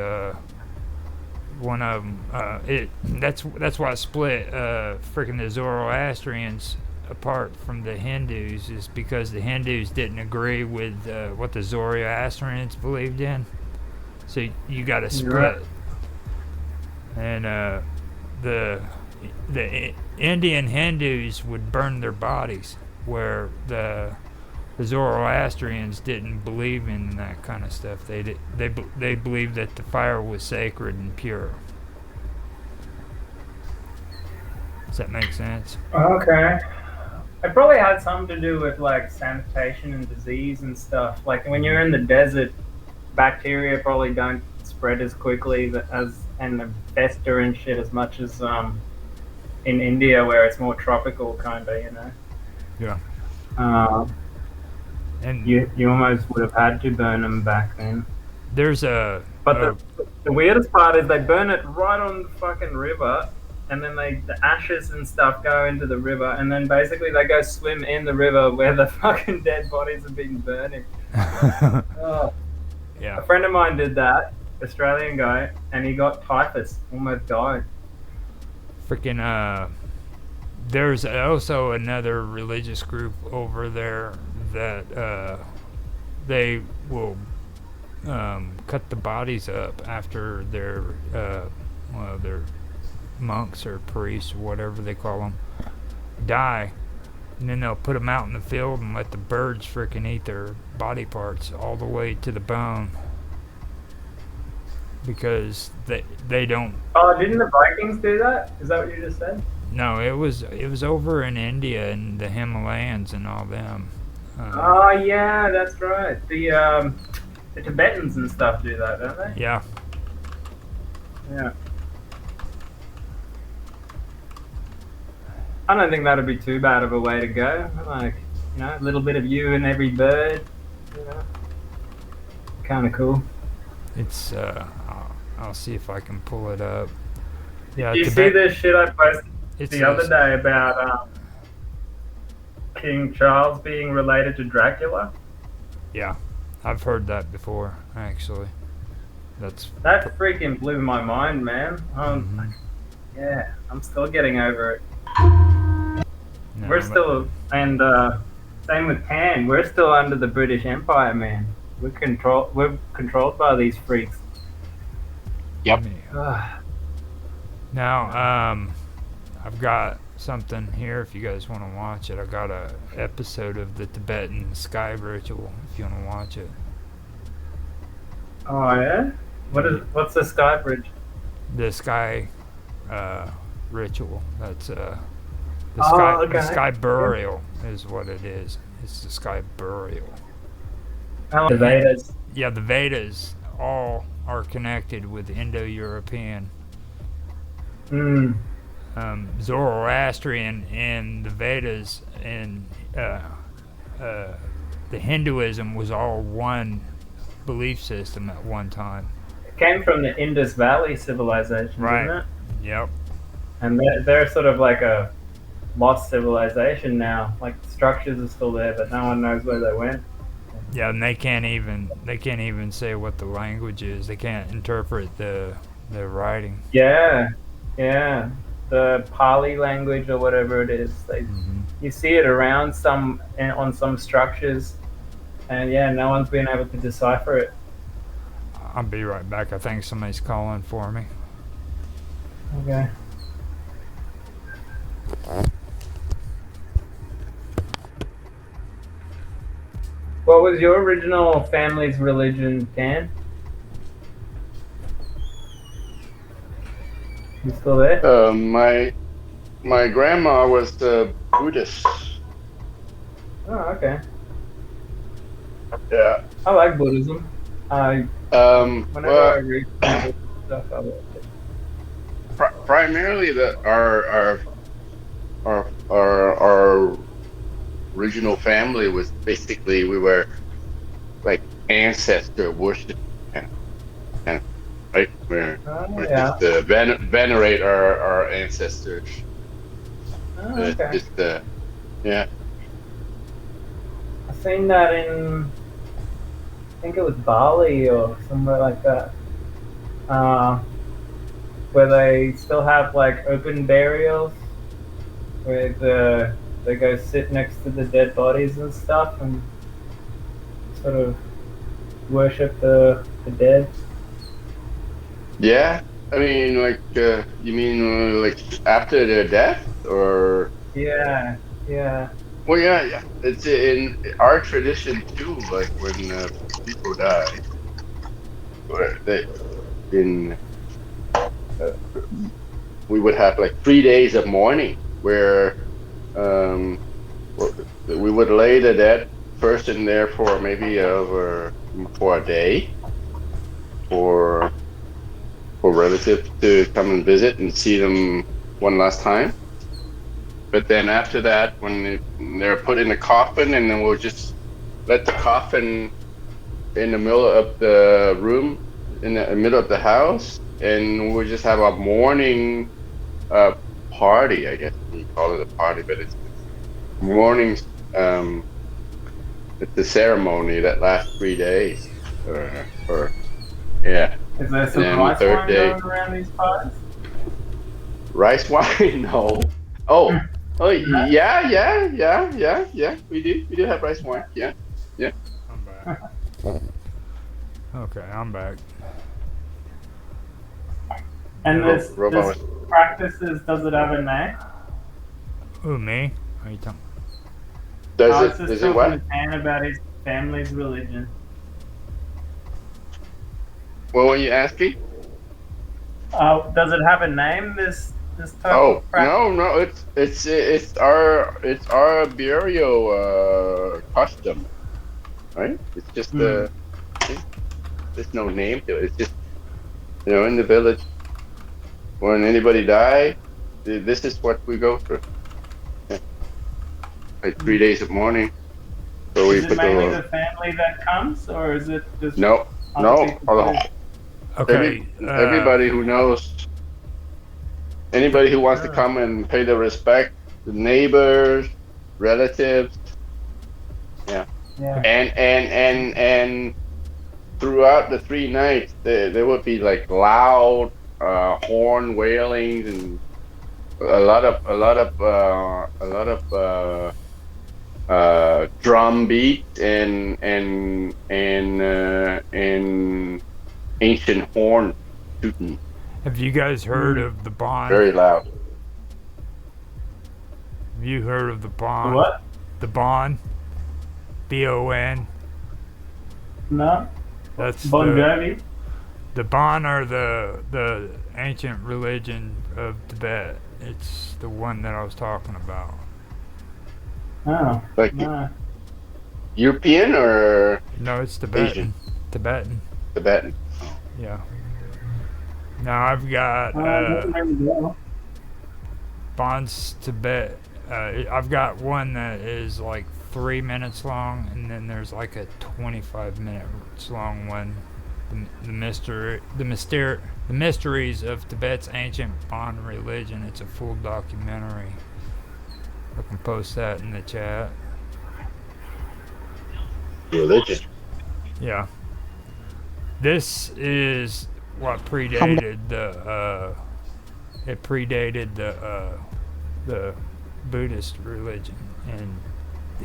one of them. That's why it split freaking the Zoroastrians apart from the Hindus, is because the Hindus didn't agree with what the Zoroastrians believed in. So you got to split. And the Indian Hindus would burn their bodies, where the Zoroastrians didn't believe in that kind of stuff. They believed that the fire was sacred and pure. Does that make sense? Okay. It probably had something to do with like sanitation and disease and stuff. Like when you're in the desert, bacteria probably don't spread as quickly and fester and shit as much as in India, where it's more tropical, kind of, you know. Yeah. And you almost would have had to burn them back then. There's the weirdest part is they burn it right on the fucking river, and then the ashes and stuff go into the river, and then basically they go swim in the river where the fucking dead bodies have been burning. Yeah. A friend of mine did that, Australian guy, and he got typhus, almost died. Freaking there's also another religious group over there that they will cut the bodies up after their monks or priests or whatever they call them die, and then they'll put them out in the field and let the birds freaking eat their body parts all the way to the bone, because they don't. Oh, didn't the Vikings do that? Is that what you just said? No, it was over in India and the Himalayas and all them. Oh yeah, that's right. The Tibetans and stuff do that, don't they? Yeah. Yeah. I don't think that'd be too bad of a way to go. Like, you know, a little bit of you in every bird. You know, kind of cool. It's I'll see if I can pull it up. Yeah. You see this shit I posted the other day about King Charles being related to Dracula? Yeah, I've heard that before, actually. That freaking blew my mind, man. Yeah, I'm still getting over it. No, we're still, and same with Pan. We're still under the British Empire, man. We're controlled by these freaks. Yep. Now, I've got something here if you guys want to watch it. I got a episode of the Tibetan sky ritual if you want to watch it. Oh yeah? What's the sky bridge? The sky ritual. That's the sky burial is what it is. It's the sky burial. The Vedas. Yeah, the Vedas all are connected with Indo-European. Zoroastrian and the Vedas and the Hinduism was all one belief system at one time. It came from the Indus Valley civilization, right? Didn't it? Yep. And they're sort of like a lost civilization now. Like the structures are still there, but no one knows where they went. Yeah, and they can't even say what the language is. They can't interpret the writing. Yeah. The Pali language or whatever it is. You see it around on some structures, and yeah, no one's been able to decipher it. I'll be right back. I think somebody's calling for me. Okay. What was your original family's religion, Dan? You still there? My grandma was Buddhist. Oh, okay. Yeah. I like Buddhism. Whenever I read stuff, I like it. Primarily, our original family was basically, we were like ancestor worship, and right, we're just venerate our ancestors. Oh, okay. Yeah. I've seen that in think it was Bali or somewhere like that, where they still have like open burials, where they go sit next to the dead bodies and stuff and sort of worship the dead. Yeah, I mean, like, you mean like after their death, or? Yeah, yeah. Well, yeah. It's in our tradition too. Like when people die, or they in we would have like 3 days of mourning where um, we would lay the dead person there for maybe for a day for relatives to come and visit and see them one last time. But then after that, when they're put in a coffin, and then we'll just let the coffin in the middle of the room, in the middle of the house, and we'll just have a mourning party, I guess you call it a party, but it's mourning. It's a ceremony that lasts 3 days, or yeah. Is there some rice wine going around these parties? Rice wine? No. Oh, yeah. We do have rice wine. Yeah. I'm back. Okay, I'm back. And this practices, does it have a name? Who, me? Are you talking? Does it what? Talking about his family's religion. What were you asking? Does it have a name? This type of practice? No. It's our burial custom, right? It's just there's no name to it. It's just in the village when anybody die, this is what we go through. Yeah. Like 3 days of mourning. So is it mainly the family that comes, or is it just no? Okay. Everybody who knows, anybody who wants to come and pay the respect, the neighbors, relatives, yeah. And throughout the 3 nights, there would be like loud horn wailings and a lot of drum beat and ancient horn tooting. Have you guys heard of the Bon? Very loud. Have you heard of the Bon? What? The Bon. B-O-N. No. That's Bon Jovi. The Bon are the ancient religion of Tibet. It's the one that I was talking about. Oh. Like European or? No, it's Tibetan. Asian? Tibetan. Yeah. Now I've got Bon's Tibet. I've got one that is like 3 minutes long, and then there's like a 25 minutes long one. The mysteries of Tibet's ancient Bon religion. It's a full documentary. I can post that in the chat. Religion. Yeah. This is what predated the Buddhist religion, and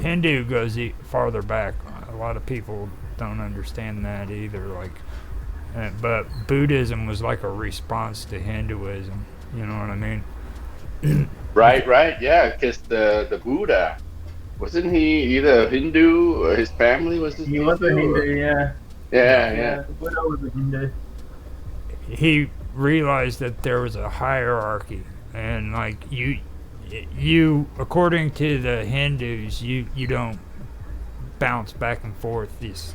Hindu goes farther back. A lot of people don't understand that either. But Buddhism was like a response to Hinduism. You know what I mean? Right. Yeah, because the Buddha, wasn't he either Hindu or his family was? He was a Hindu, yeah. Yeah. The Buddha was a Hindu. He realized that there was a hierarchy, and like you according to the Hindus, you don't bounce back and forth this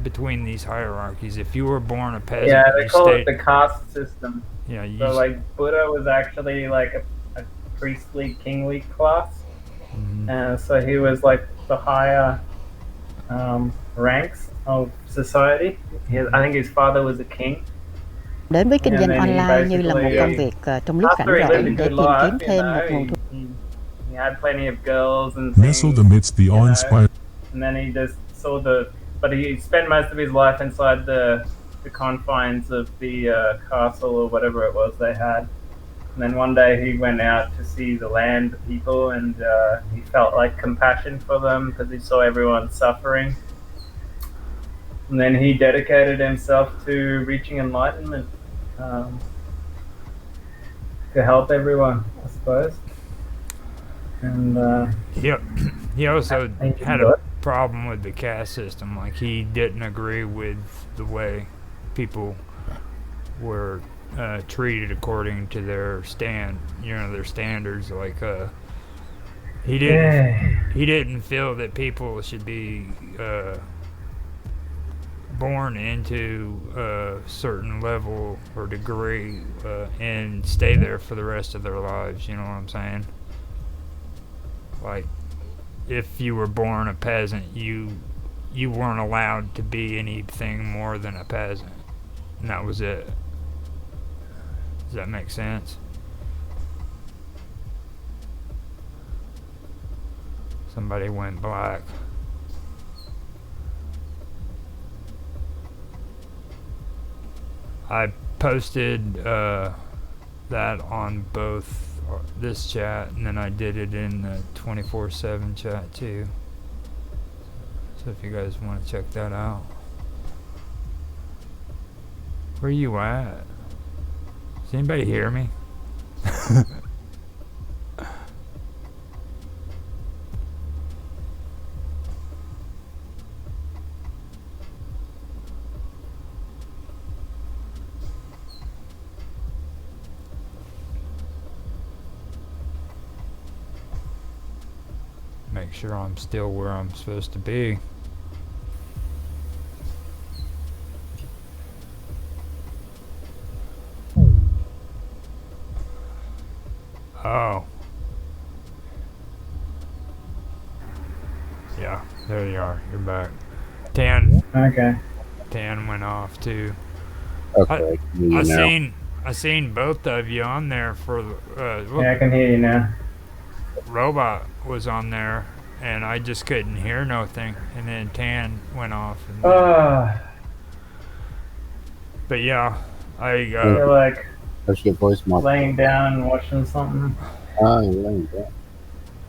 between these hierarchies. If you were born a peasant, yeah, they call it the caste system. Yeah, so like Buddha was actually like a priestly, kingly class, so he was like the higher ranks of society. I think his father was a king. Đến với kinh doanh online như là một công việc trong lúc rảnh rỗi để tìm kiếm thêm một nguồn thu. He had plenty of girls and nestled amidst the awe-inspiring. And then he just saw the but he spent most of his life inside the confines of the castle or whatever it was they had. And then one day he went out to see the land, the people, and he felt like compassion for them because he saw everyone suffering. And then he dedicated himself to reaching enlightenment, to help everyone, I suppose. And he also had a problem with the caste system. Like, he didn't agree with the way people were treated according to their their standards. Like, he didn't feel that people should be born into a certain level or degree and stay there for the rest of their lives. You know what I'm saying? Like, if you were born a peasant, you weren't allowed to be anything more than a peasant, and that was it. Does that make sense? Somebody went black. I posted that on both this chat, and then I did it in the 24/7 chat too. So if you guys want to check that out. Where you at? Does anybody hear me? Make sure I'm still where I'm supposed to be. Oh. Yeah, there you are. You're back. Tan. Okay. Tan went off too. Okay. I seen both of you on there for Yeah, I can hear you now. Robot was on there, and I just couldn't hear nothing, and then Tan went off. And but yeah, I feel like that's your voice mark. Laying down and watching something. Oh, you're laying down.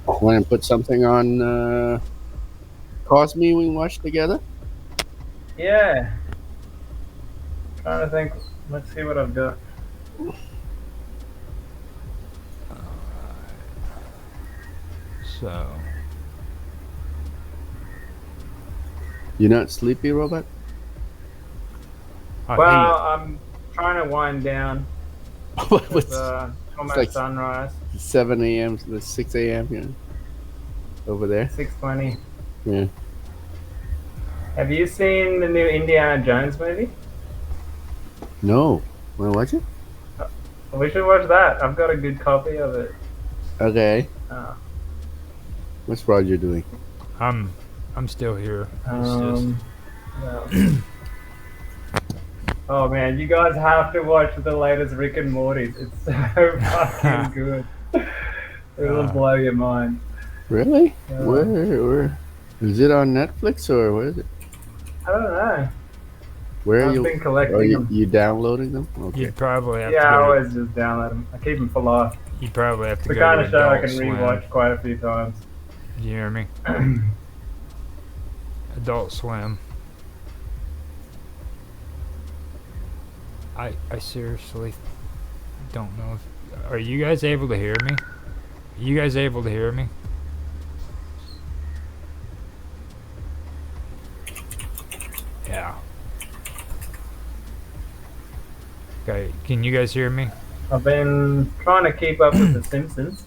Want to put something on Cause Me we watched together? Yeah. Trying to think. Let's see what I've got. So. You're not sleepy, Robert? Well, I'm trying to wind down. It's almost like sunrise. 7 a.m. to 6 a.m. You know, over there. 6:20. Yeah. Have you seen the new Indiana Jones movie? No. Want to watch it? We should watch that. I've got a good copy of it. Okay. What's Roger doing? I'm still here. Well. Oh man, you guys have to watch the latest Rick and Morty's. It's so fucking good. It'll blow your mind. Really? Where? Is it on Netflix or where is it? I don't know. Where I've been collecting them. You downloading them? Okay. You'd probably have I to always just download them. I keep them for life. You'd probably have to It's the go kind to of show I Adult can Swim. rewatch quite a few times. You hear me? Adult Swim. I seriously don't know if... Are you guys able to hear me? Are you guys able to hear me? Yeah. Okay, can you guys hear me? I've been trying to keep up with The Simpsons.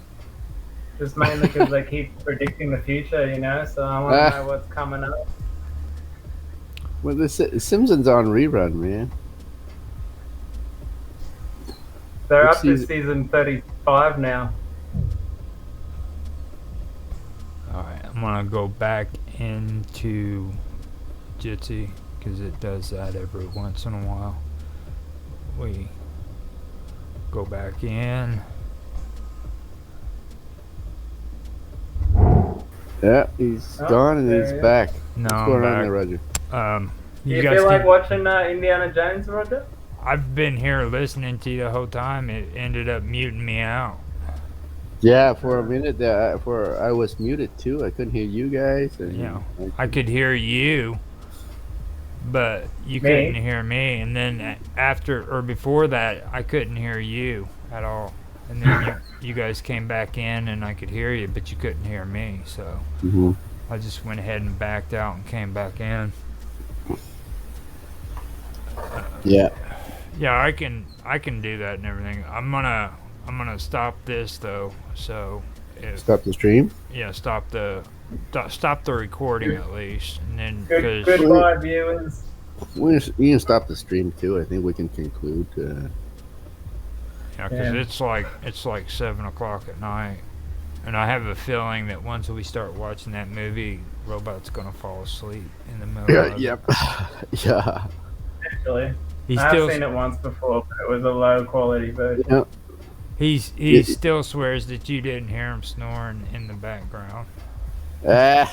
Just mainly because they keep predicting the future, you know, so I want to know what's coming up. Well, the Simpsons on rerun, man. They're up to season 35 now. Alright, I'm gonna go back into Jitsi because it does that every once in a while. We go back in. Yeah, he's gone and he's back. No, What's I'm going back. on there, Roger? Do you feel like watching Indiana Jones, Roger? I've been here listening to you the whole time. It ended up muting me out. Yeah, for a minute there, I was muted too. I couldn't hear you guys. And Yeah, I could hear you, but you couldn't hear me. And then after or before that, I couldn't hear you at all. And then you guys came back in, and I could hear you, but you couldn't hear me. So I just went ahead and backed out and came back in. Yeah. Yeah, I can do that and everything. I'm gonna stop this though. So stop the stream. Yeah, stop the recording at least, and then goodbye viewers. You can stop the stream too. I think we can conclude. Yeah, because it's like 7:00 at night, and I have a feeling that once we start watching that movie, Robot's gonna fall asleep in the middle. of Yep. It. Yeah. Actually, I've seen it once before, but it was a low quality version. Yep. He still swears that you didn't hear him snoring in the background. I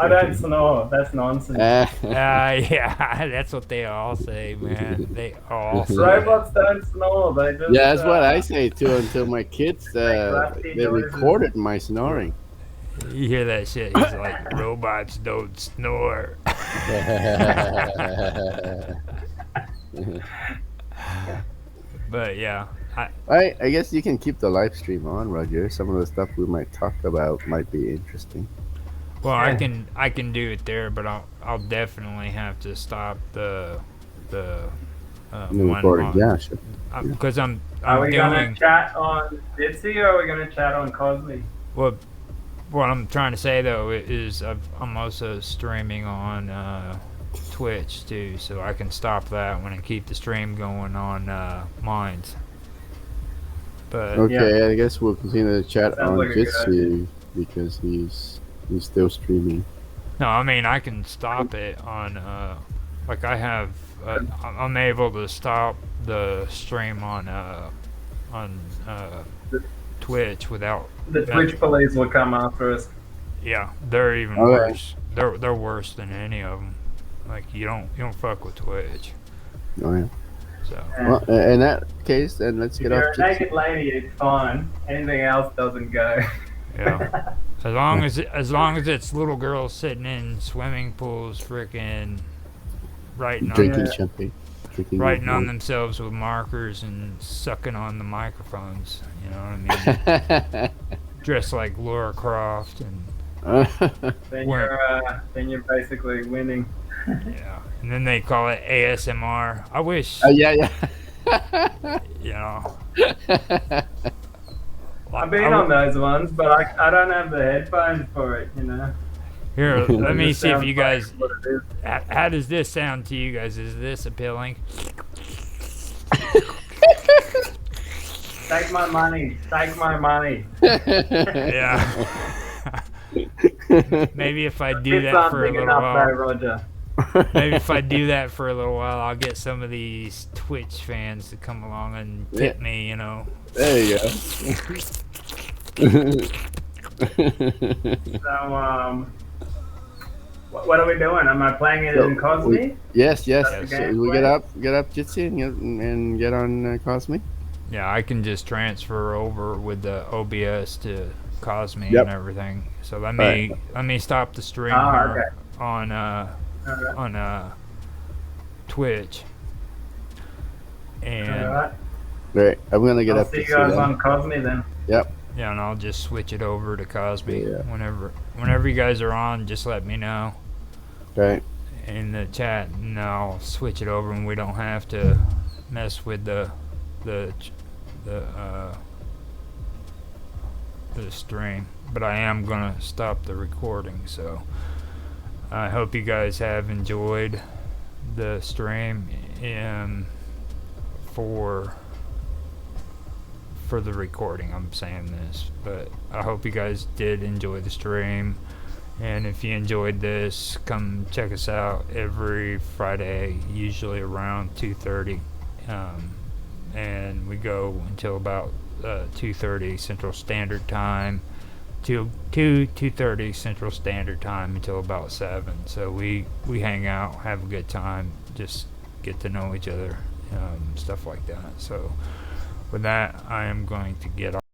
don't snore. That's nonsense. Yeah, that's what they all say, man. They all say. Robots don't snore. They just. Yeah, that's what I say too. Until my kids, they recorded my snoring. You hear that shit? He's like, robots don't snore. But yeah. I guess you can keep the live stream on, Roger. Some of the stuff we might talk about might be interesting. Well, I can do it there, but I'll definitely have to stop the recording. Yeah, sure. Because Are we gonna chat on Jitsi or are we gonna chat on Cosme? Well, what I'm trying to say though is I'm also streaming on Twitch too, so I can stop that one and keep the stream going on Minds. But okay, I guess we'll continue to chat on Jitsi because he's still streaming. No, I mean I can stop it on like I have. I'm able to stop the stream on Twitch without. The Twitch police will come after us. Yeah, they're even worse. They're worse than any of them. Like you don't fuck with Twitch. Oh yeah. So. Well, in that case, then let's get off. If you're a naked lady, it's fine. Anything else doesn't go. Yeah. As long as it's little girls sitting in swimming pools, freaking drinking champagne, writing on themselves with markers and sucking on the microphones. You know what I mean? Dressed like Laura Croft and. Then you're basically winning. Yeah, and then they call it ASMR. I wish. Yeah. You know. I've been on those ones, but I don't have the headphones for it, you know. Here, let me see if you guys. How does this sound to you guys? Is this appealing? Take my money. Take my money. Yeah. Maybe if I do that for a little while. Roger. Maybe if I do that for a little while, I'll get some of these Twitch fans to come along and tip me, you know. There you go. So, what are we doing? Am I playing it in Cosme? Yes. So we get up, Jitsi, and get on Cosme. Yeah, I can just transfer over with the OBS to Cosme and everything. So let me stop the stream here on Twitch. And right, I'm gonna get up. See you guys on Cosme then. Yep. Yeah, and I'll just switch it over to Cosme whenever you guys are on. Just let me know. Right. In the chat, and I'll switch it over, and we don't have to mess with the stream. But I am gonna stop the recording, so I hope you guys have enjoyed the stream and for the recording. I'm saying this, but I hope you guys did enjoy the stream. And if you enjoyed this, come check us out every Friday, usually around 2:30, and we go until about 2:30 Central Standard Time. 2:30 Central Standard Time until about 7. So we hang out, have a good time, just get to know each other, stuff like that. So with that, I am going to get